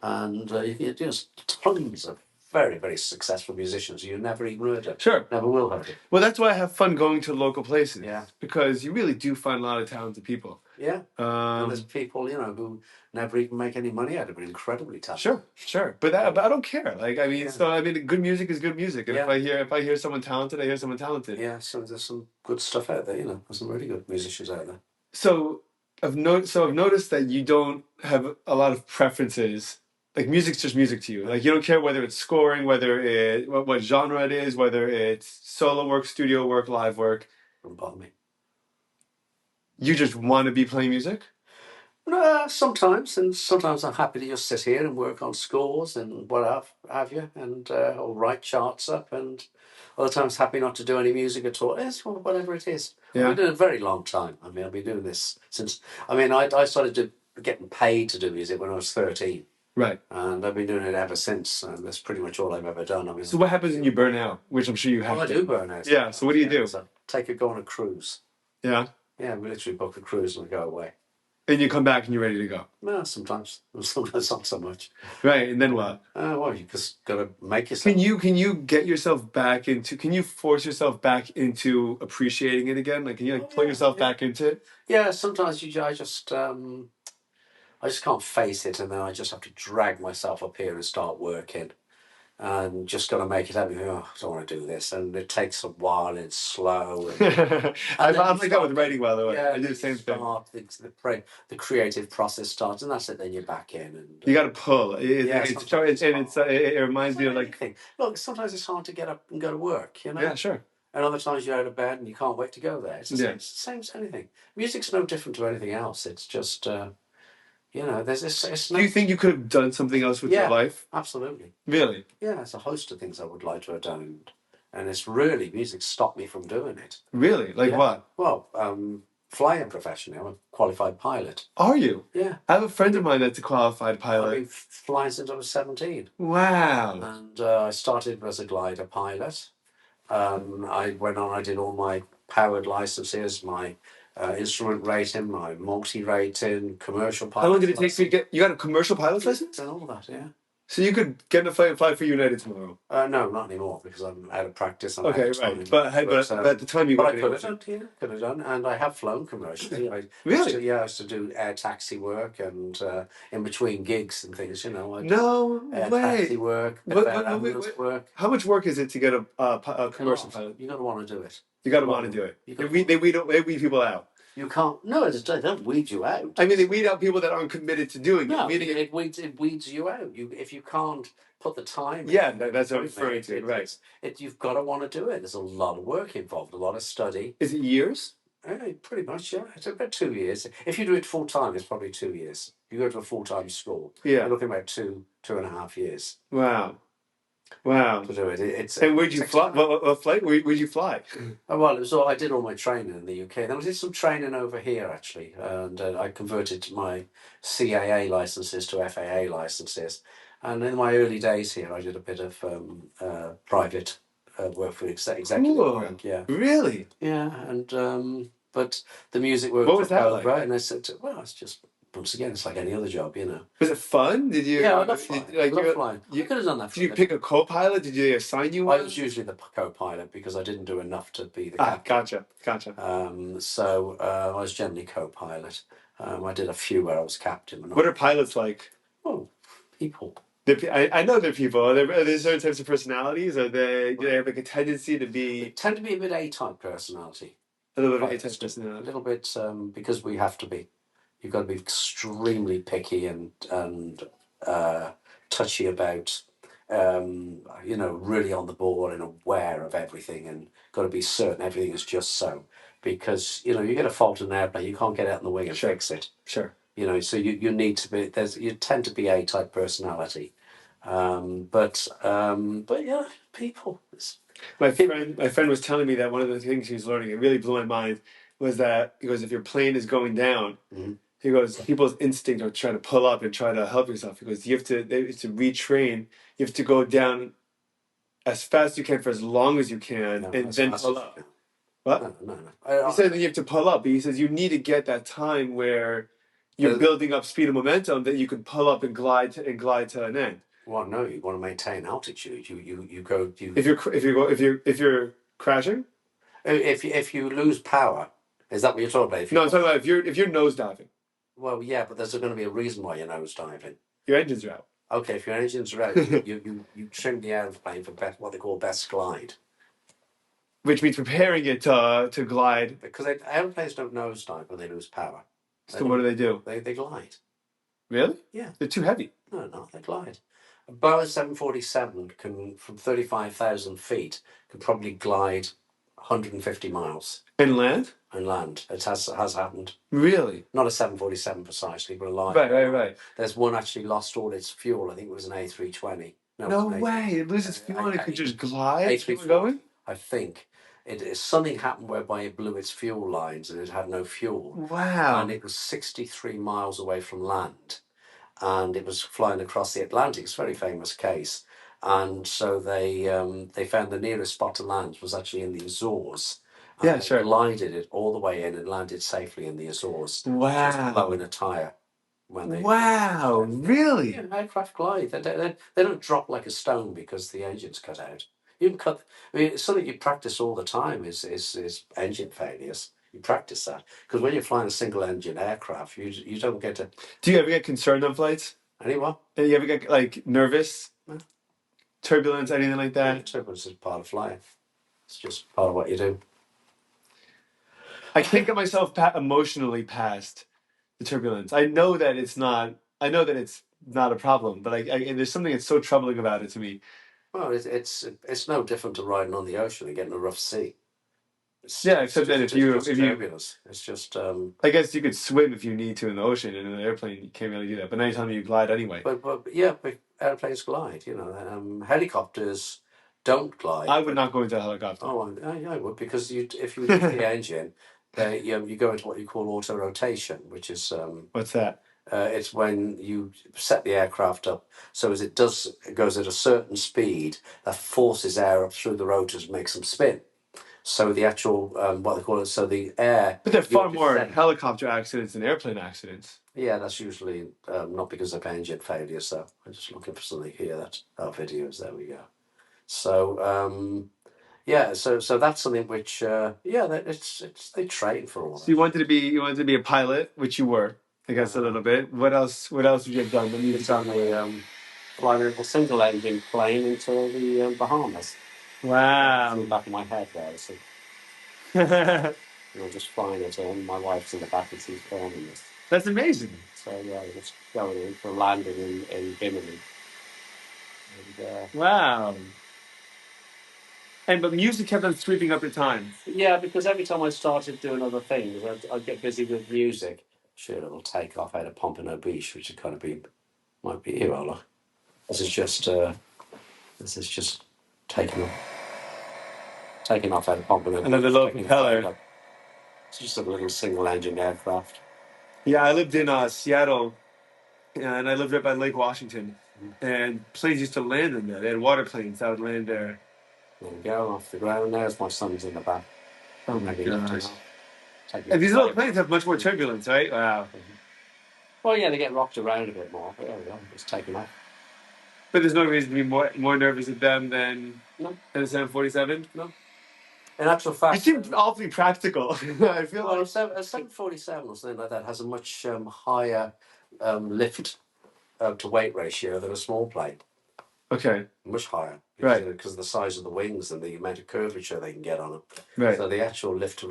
B: and there's tons of very, very successful musicians you never even heard of.
A: Sure.
B: Never will heard of.
A: Well, that's why I have fun going to local places.
B: Yeah.
A: Because you really do find a lot of talented people.
B: Yeah. And there's people, you know, who never even make any money out of it. Incredibly talented.
A: Sure. But I don't care. Like, I mean, good music is good music. And if I hear someone talented, I hear someone talented.
B: Yeah. So there's some good stuff out there. You know, there's some really good musicians out there.
A: So I've noticed that you don't have a lot of preferences. Like, music's just music to you. Like, you don't care whether it's scoring, whether what genre it is, whether it's solo work, studio work, live work.
B: Don't bother me.
A: You just want to be playing music?
B: Sometimes, and sometimes I'm happy to just sit here and work on scores and what have you, and or write charts up, and Other times happy not to do any music at all. It's whatever it is. I've
A: Yeah.
B: been doing it a very long time. I mean, I've been doing this since. I mean, I started getting paid to do music when I was 13.
A: Right.
B: And I've been doing it ever since, and that's pretty much all I've ever done. I mean,
A: So what happens when you burn out? Which I'm sure you have.
B: I do burn out.
A: Yeah. So what do you do?
B: So go on a cruise.
A: Yeah.
B: Yeah, we literally book a cruise and we go away.
A: And you come back and you're ready to go.
B: No, sometimes not so much.
A: Right. And then what?
B: Well, you just got to make yourself.
A: Can you get yourself back into? Can you force yourself back into appreciating it again? Like, can you pull yourself back into it?
B: Yeah. Sometimes I just can't face it, and then I just have to drag myself up here and start working, and just got to make it happen. Oh, I don't want to do this, and it takes a while, and it's slow.
A: I'm like that with writing, by the way.
B: Yeah,
A: I do the same thing.
B: The creative process starts, and that's it. Then you're back in, and
A: you got to pull. It reminds me of like.
B: Look, sometimes it's hard to get up and go to work. You know.
A: Yeah, sure.
B: And other times you're out of bed and you can't wait to go there. It's the same as anything. Music's no different to anything else. It's just. There's this.
A: Do you think you could have done something else with your life?
B: Absolutely.
A: Really?
B: Yeah, there's a host of things I would like to have done, and it's really music stopped me from doing it.
A: Really? Like what?
B: Well, flying professionally, I'm a qualified pilot.
A: Are you?
B: Yeah.
A: I have a friend of mine that's a qualified pilot.
B: I've been flying since I was 17.
A: Wow.
B: And I started as a glider pilot. I went on. I did all my powered licenses, my instrument rating, my multi-rating, commercial pilot.
A: How long did it take for you to get? You got a commercial pilot's license?
B: And all that, yeah.
A: So you could get in a flight and fly for United tomorrow?
B: No, not anymore because I'm out of practice.
A: Okay, right. But at the time you
B: could have done, and I have flown commercially.
A: Really?
B: I used to do air taxi work and in between gigs and things.
A: No
B: air
A: way.
B: Taxi work, work.
A: How much work is it to get a commercial pilot?
B: You got to want to do it.
A: You got to want to do it. They weed people out.
B: You can't. No, they don't weed you out.
A: I mean, they weed out people that aren't committed to doing it.
B: No, it weeds you out. If you can't put the time.
A: Yeah, that's what I'm referring to. Right.
B: You've got to want to do it. There's a lot of work involved, a lot of study.
A: Is it years?
B: Pretty much, yeah. It's about 2 years. If you do it full time, it's probably 2 years. You go to a full time school.
A: Yeah.
B: You're looking about 2.5 years.
A: Wow. To
B: do it.
A: And where'd you fly? What flight? Where'd you fly?
B: Well, I did all my training in the UK. Then I did some training over here actually, and I converted my CAA licenses to FAA licenses. And in my early days here, I did a bit of private work for executive work. Yeah.
A: Really?
B: Yeah, and but the music work.
A: What was that like?
B: Right, and I said, well, it's just. Once again, it's like any other job,
A: Was it fun? Did you?
B: Yeah, I love flying. I love flying. You could have done that.
A: Did you pick a co-pilot? Did they assign you one?
B: I was usually the co-pilot because I didn't do enough to be the captain.
A: Gotcha.
B: So I was generally co-pilot. I did a few where I was captain.
A: What are pilots like?
B: Oh, people.
A: I know they're people. Are there certain types of personalities? Do they have like a tendency to be?
B: They tend to be a bit A-type personality.
A: A little bit A-type personality.
B: A little bit because we have to be. You've got to be extremely picky and touchy about, really on the ball and aware of everything, and got to be certain everything is just so. Because you get a fault in an airplane, you can't get out in the wing and fix it.
A: Sure.
B: So you need to be. You tend to be A-type personality, but yeah, people.
A: My friend was telling me that one of the things he was learning, it really blew my mind, was that he goes, if your plane is going down. Mm-hmm. He goes, people's instinct are trying to pull up and try to help yourself. He goes, you have to retrain. You have to go down as fast as you can for as long as you can, and then pull up. What?
B: No.
A: He said that you have to pull up, but he says you need to get that time where you're building up speed and momentum that you can pull up and glide to an end.
B: Well, no, you want to maintain altitude. You go.
A: If you're crashing,
B: if you lose power, is that what you're talking about?
A: No, I'm talking about if you're nosediving.
B: Well, yeah, but there's going to be a reason why you're nosediving.
A: Your engines are out.
B: Okay, if your engines are out, you trim the airplane for what they call best glide.
A: Which means preparing it to glide.
B: Because airplanes don't nosedive when they lose power.
A: So what do?
B: They glide.
A: Really?
B: Yeah.
A: They're too heavy.
B: No, they glide. A Boeing 747 can, from 35,000 feet, can probably glide 150 miles.
A: And land?
B: And land. It has happened.
A: Really?
B: Not a 747 precisely, but a line.
A: Right.
B: There's one actually lost all its fuel. I think it was an A320.
A: No way. It loses fuel and it could just glide?
B: A340. I think. Something happened whereby it blew its fuel lines and it had no fuel.
A: Wow.
B: And it was 63 miles away from land. And it was flying across the Atlantic. It's a very famous case. And so they found the nearest spot to land was actually in the Azores. And
A: Yeah,
B: they
A: sure.
B: glided it all the way in and landed safely in the Azores. Just
A: Wow.
B: blowing a tire when they.
A: Wow, really?
B: Yeah, aircraft glide. They don't drop like a stone because the engine's cut out. You can cut. I mean, it's something you practice all the time. Is engine failures. You practice that because when you're flying a single engine aircraft, you don't get to.
A: Do you ever get concerned on flights?
B: Anyone?
A: And you ever get like nervous?
B: No.
A: Turbulence, anything like that?
B: Yeah, turbulence is part of flying. It's just part of what you do.
A: I can't get myself emotionally past the turbulence. I know that it's not. I know that it's not a problem, but there's something that's so troubling about it to me.
B: Well, it's no different to riding on the ocean and getting a rough sea.
A: Yeah, except that if you
B: turbulence, it's just.
A: I guess you could swim if you need to in the ocean, and in an airplane you can't really do that. But now you're telling me you glide anyway.
B: But airplanes glide. You know, helicopters don't glide.
A: I would not go into a helicopter.
B: Oh, I would because if you lift the engine, you go into what you call auto rotation, which is
A: What's that?
B: it's when you set the aircraft up so as it goes at a certain speed that forces air up through the rotors, makes them spin. So the actual what they call it, so the air.
A: But there are far more helicopter accidents than airplane accidents.
B: Yeah, that's usually not because of engine failure. So I'm just looking for something here. That's our videos. There we go. So yeah, so that's something which they train for all that.
A: So you wanted to be a pilot, which you were, I guess, a little bit. What else would you have done?
B: It's on flying a single engine plane into the Bahamas.
A: Wow.
B: In the back of my head there, so you're just flying it in. My wife's in the back and she's filming this.
A: That's amazing.
B: So yeah, we're just going in for landing in Bimini. And,
A: wow. But music kept on sweeping up your time.
B: Yeah, because every time I started doing other things, I'd get busy with music. Sure, it'll take off out of Pompano Beach, which might be here. Look, this is just taking off out of Pompano Beach.
A: Another low propeller.
B: It's just a little single engine aircraft.
A: Yeah, I lived in Seattle, and I lived right by Lake Washington, and planes used to land in there. They had water planes that would land there.
B: There we go, off the ground. There's my son's in the back.
A: Oh my gosh. And these little planes have much more turbulence, right? Wow.
B: Well, yeah, they get rocked around a bit more, but there we go, it's taken off.
A: But there's no reason to be more nervous at them than a 747?
B: No. In actual fact...
A: You seem awfully practical. I feel
B: like... a 747 or something like that has a much higher lift to weight ratio than a small plane.
A: Okay.
B: Much higher. Because of the size of the wings and the amount of curvature they can get on them.
A: Right.
B: So the actual lift to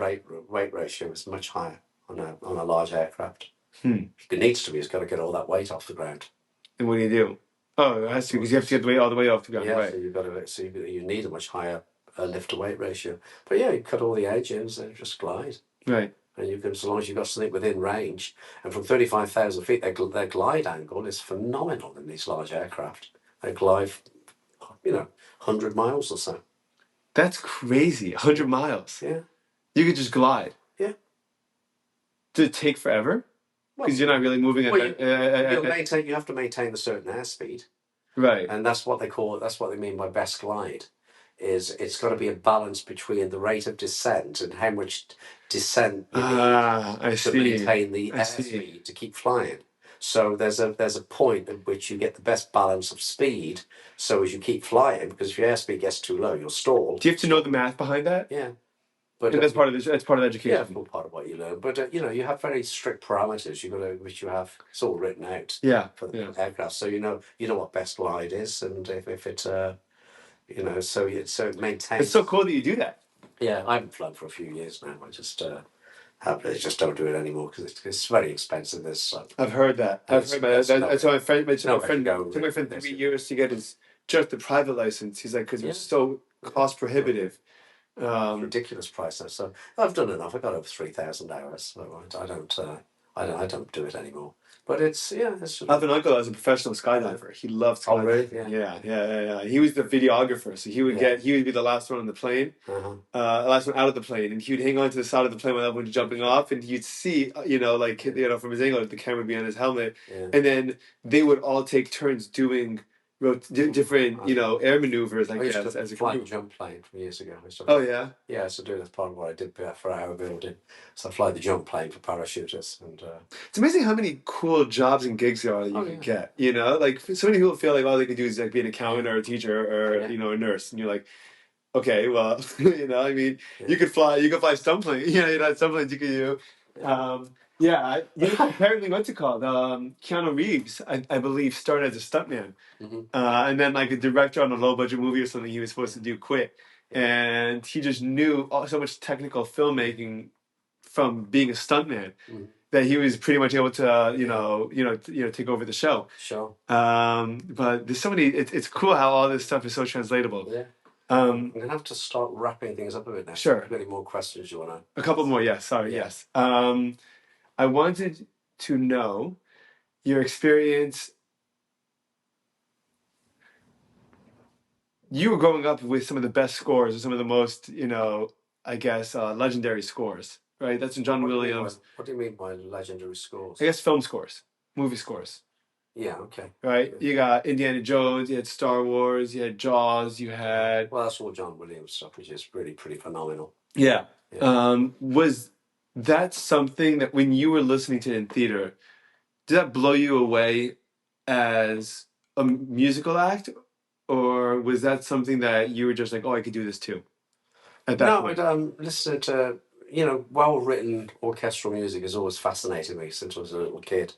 B: weight ratio is much higher on a large aircraft.
A: It
B: needs to be. It's got to get all that weight off the ground.
A: And what do? Oh, that's because you have to get the weight all the way off the ground.
B: Yeah,
A: right.
B: So you need a much higher lift to weight ratio. But yeah, you cut all the engines and just glide.
A: Right.
B: And you can, as long as you've got something within range, and from 35,000 feet, their glide angle is phenomenal in these large aircraft. They glide, 100 miles or so.
A: That's crazy. 100 miles.
B: Yeah.
A: You could just glide.
B: Yeah.
A: Did it take forever? Because you're not really moving.
B: You have to maintain a certain airspeed.
A: Right.
B: And that's what they mean by best glide. It's got to be a balance between the rate of descent and how much descent you need to maintain the airspeed to keep flying. So there's a point at which you get the best balance of speed. So as you keep flying, because if your airspeed gets too low, you'll stall.
A: Do you have to know the math behind that?
B: Yeah.
A: But that's part of education.
B: Yeah, it's all part of what you learn. But you have very strict parameters. It's all written out.
A: Yeah.
B: For the aircraft, so you know what best glide is, and if it so it maintains.
A: It's so cool that you do that.
B: Yeah, I haven't flown for a few years now. I just don't do it anymore because it's very expensive.
A: I've heard that. So my friend took my friend 3 years to get just the private license. He's like, because it was so cost prohibitive.
B: Ridiculous price. So I've done enough. I got over 3,000 hours. So I I don't do it anymore. But it's
A: I have an uncle that was a professional skydiver. He loved skydiving.
B: Oh, really?
A: Yeah. He was the videographer, so he would be the last one on the plane, last one out of the plane, and he would hang on to the side of the plane while everyone's jumping off, and you'd see, from his angle, the camera would be on his helmet, and then they would all take turns doing different, air maneuvers, I guess, as a
B: fly
A: crew.
B: jump plane from years ago.
A: Oh yeah.
B: Yeah, I used to do that's part of what I did for our building. So I fly the jump plane for parachutists, and
A: it's amazing how many cool jobs and gigs there are that you can get. Like so many people feel like all they can do is like be an accountant or a teacher or a nurse, and you're like, okay, well, I mean, you could fly stunt plane. Stunt planes you could do. Apparently, what's it called? Keanu Reeves, I believe, started as a stuntman, and then like a director on a low budget movie or something he was supposed to do quit, and he just knew so much technical filmmaking from being a stuntman that he was pretty much able to take over the show.
B: Sure.
A: But there's so many. It's cool how all this stuff is so translatable.
B: Yeah. I'm gonna have to start wrapping things up a bit now.
A: Sure.
B: Have you got any more questions you want to?
A: A couple more, yes. Sorry, yes. I wanted to know your experience. You were growing up with some of the best scores, or some of the most, I guess, legendary scores, right? That's in John Williams.
B: What do you mean by legendary scores?
A: I guess film scores, movie scores.
B: Yeah, okay.
A: Right? Yeah. You got Indiana Jones, you had Star Wars, you had Jaws, you had...
B: Well, that's all John Williams stuff, which is really pretty phenomenal.
A: Yeah. Was that something that when you were listening to it in theater, did that blow you away as a musical act? Or was that something that you were just like, oh, I could do this too? At that point?
B: Listening to, well-written orchestral music has always fascinated me since I was a little kid.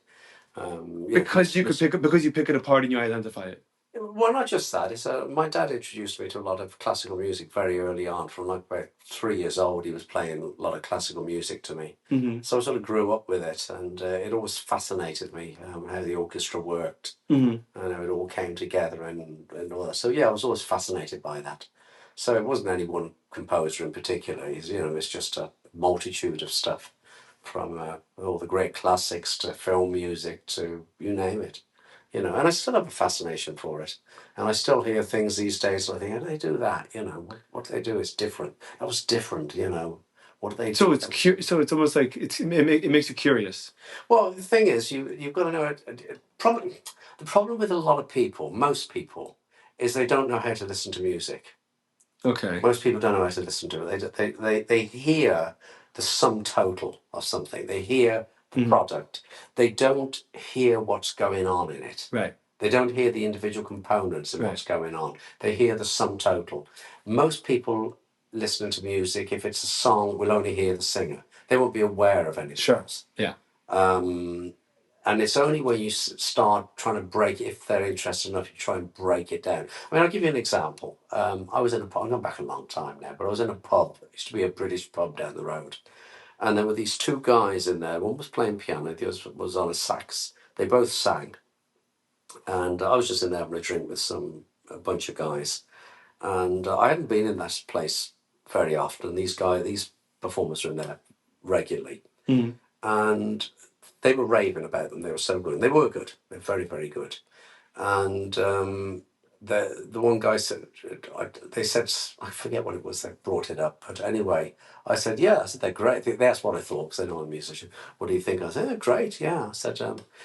A: Because you pick it apart and you identify it.
B: Well, not just that. It's my dad introduced me to a lot of classical music very early on. From like about 3 years old, he was playing a lot of classical music to me.
A: Mm-hmm.
B: So I sort of grew up with it, and it always fascinated me how the orchestra worked,
A: and
B: how it all came together and all that. So yeah, I was always fascinated by that. So it wasn't any one composer in particular. It's just a multitude of stuff, from all the great classics to film music to you name it. And I still have a fascination for it. And I still hear things these days, and I think, how do they do that? What they do is different. That was different, What do they do?
A: So it's almost like it makes you curious.
B: Well, the thing is, you've got to know the problem with a lot of people, most people, is they don't know how to listen to music.
A: Okay.
B: Most people don't know how to listen to it. They hear the sum total of something. They hear the product. They don't hear what's going on in it.
A: Right.
B: They don't hear the individual components of what's going on. They hear the sum total. Most people listening to music, if it's a song, will only hear the singer. They won't be aware of anything else.
A: Yeah.
B: And it's only when you start trying to break it, if they're interested enough, you try and break it down. I mean, I'll give you an example. I was in a pub, I'm going back a long time now, but I was in a pub. It used to be a British pub down the road. And there were these two guys in there. One was playing piano, the other was on a sax. They both sang. And I was just in there having a drink with a bunch of guys. And I hadn't been in that place very often. These performers were in there regularly. And they were raving about them. They were so good. And they were good. They're very, very good. And the one guy said, they said, I forget what it was that brought it up. But anyway, I said, yeah. I said, they're great. That's what I thought, because I know I'm a musician. What do you think? I said, they're great, yeah. I said,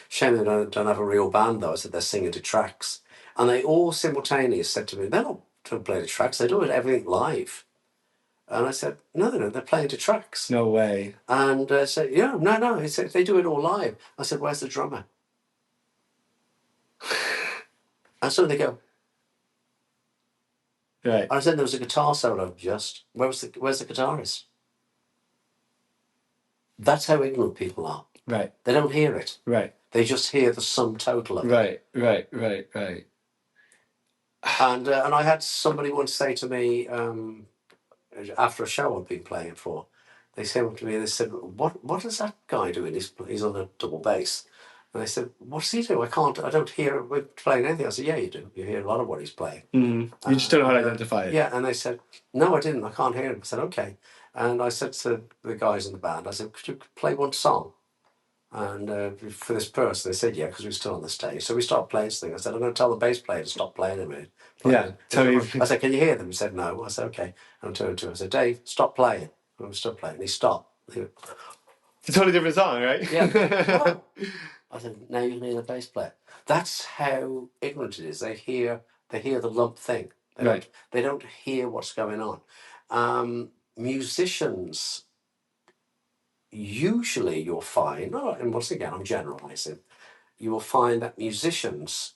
B: shame they don't have a real band, though. I said, they're singing to tracks. And they all simultaneously said to me, they're not don't play to tracks. They do everything live. And I said, no, they're playing to tracks.
A: No way.
B: And I said, yeah, no. He said, they do it all live. I said, where's the drummer? And so they go.
A: Right.
B: I said, there was a guitar solo, just. Where's the guitarist? That's how ignorant people are.
A: Right.
B: They don't hear it.
A: Right.
B: They just hear the sum total of
A: it. Right.
B: And I had somebody once say to me, after a show I'd been playing for, they came up to me and they said, what is that guy doing? He's on a double bass. And I said, what's he do? I don't hear him playing anything. I said, yeah, you do. You hear a lot of what he's playing.
A: You just don't know how to identify it.
B: Yeah, and they said, no, I didn't. I can't hear him. I said, okay. And I said to the guys in the band, I said, could you play one song? And for this person, they said, yeah, because we were still on the stage. So we started playing this thing. I said, I'm going to tell the bass player to stop playing a minute.
A: Yeah. Tell me.
B: I said, can you hear them? He said, no. I said, okay. And I turned to him. I said, Dave, stop playing. And we stopped playing. And he stopped.
A: It's a totally different song, right?
B: Yeah. I said, now you can hear the bass player. That's how ignorant it is. They hear the lump thing. They don't hear what's going on. Musicians, usually you'll find, and once again, I'm generalizing, you will find that musicians,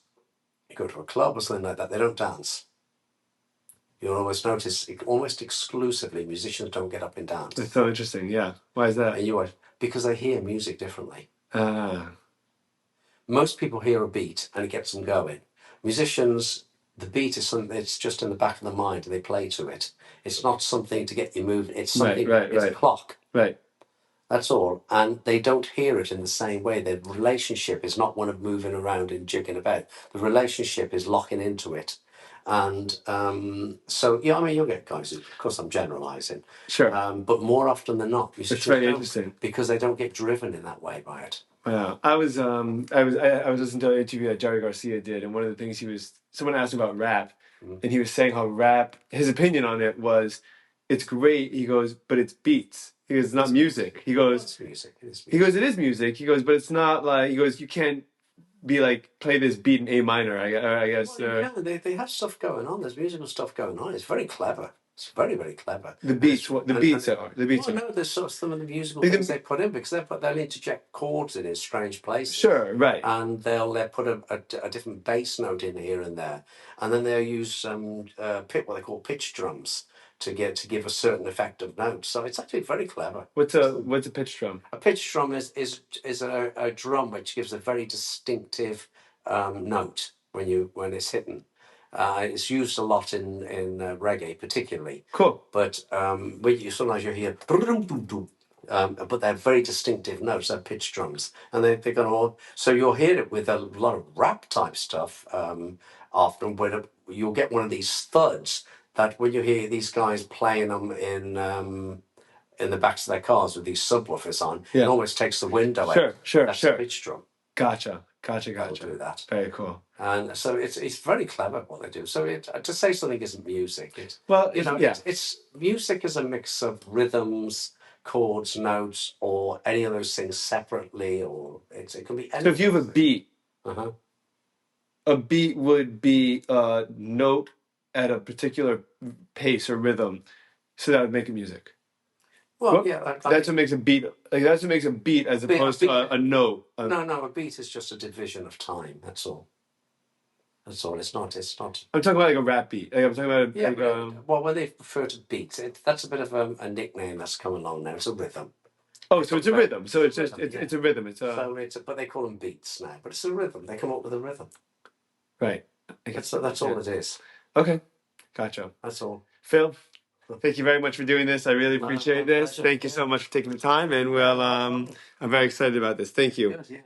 B: you go to a club or something like that, they don't dance. You'll always notice, almost exclusively, musicians don't get up and dance.
A: That's so interesting, yeah. Why is that?
B: And because they hear music differently.
A: Ah.
B: Most people hear a beat and it gets them going. Musicians, the beat is something that's just in the back of the mind and they play to it. It's not something to get you moving. It's something, it's a clock.
A: Right.
B: That's all. And they don't hear it in the same way. The relationship is not one of moving around and jigging about. The relationship is locking into it. And so, yeah, I mean, you'll get guys, of course I'm generalizing.
A: Sure.
B: But more often than not,
A: it's very interesting.
B: Because they don't get driven in that way by it.
A: Wow. I was listening to an interview that Jerry Garcia did, and one of the things someone asked him about rap, and he was saying how rap, his opinion on it was, it's great. He goes, but it's beats. He goes, it's not music. He goes,
B: it's music. It is music.
A: He goes, it is music. He goes, but it's not like, he goes, you can't be like, play this beat in A minor, I guess.
B: Well, yeah, they have stuff going on. There's musical stuff going on. It's very clever. It's very, very clever.
A: The beats are.
B: No, there's sort of some of the musical things they put in because they'll interject chords in strange places.
A: Sure, right.
B: And they'll put a different bass note in here and there, and then they'll use what they call pitch drums to give a certain effect of notes. So it's actually very clever.
A: What's a pitch drum? A
B: pitch drum is a drum which gives a very distinctive note when it's hidden. It's used a lot in reggae, particularly.
A: Cool.
B: But sometimes you hear, but they're very distinctive notes. They're pitch drums, and they're going all. So you'll hear it with a lot of rap type stuff. Often, when you'll get one of these thuds that when you hear these guys playing them in the backs of their cars with these subwoofers on, it almost takes the window out.
A: Sure.
B: That's a pitch drum.
A: Gotcha.
B: They'll do that.
A: Very cool.
B: And so it's very clever what they do. So to say something isn't music, it's music is a mix of rhythms, chords, notes, or any of those things separately, or it can be anything.
A: So if you have a beat, a beat would be a note at a particular pace or rhythm, so that would make it music.
B: Well,
A: that's what makes a beat. That's what makes a beat as opposed to a note.
B: No, a beat is just a division of time. That's all. That's all. It's not.
A: I'm talking about like a rap beat. I'm talking about
B: well, when they refer to beats, that's a bit of a nickname that's come along now. It's a rhythm.
A: Oh, so it's a rhythm. So it's just it's a rhythm.
B: But they call them beats now. But it's a rhythm. They come up with a rhythm.
A: Right.
B: That's all it is.
A: Okay. Gotcha.
B: That's all.
A: Phil, thank you very much for doing this. I really appreciate this. Thank you so much for taking the time, and I'm very excited about this. Thank you.
B: Good, yeah.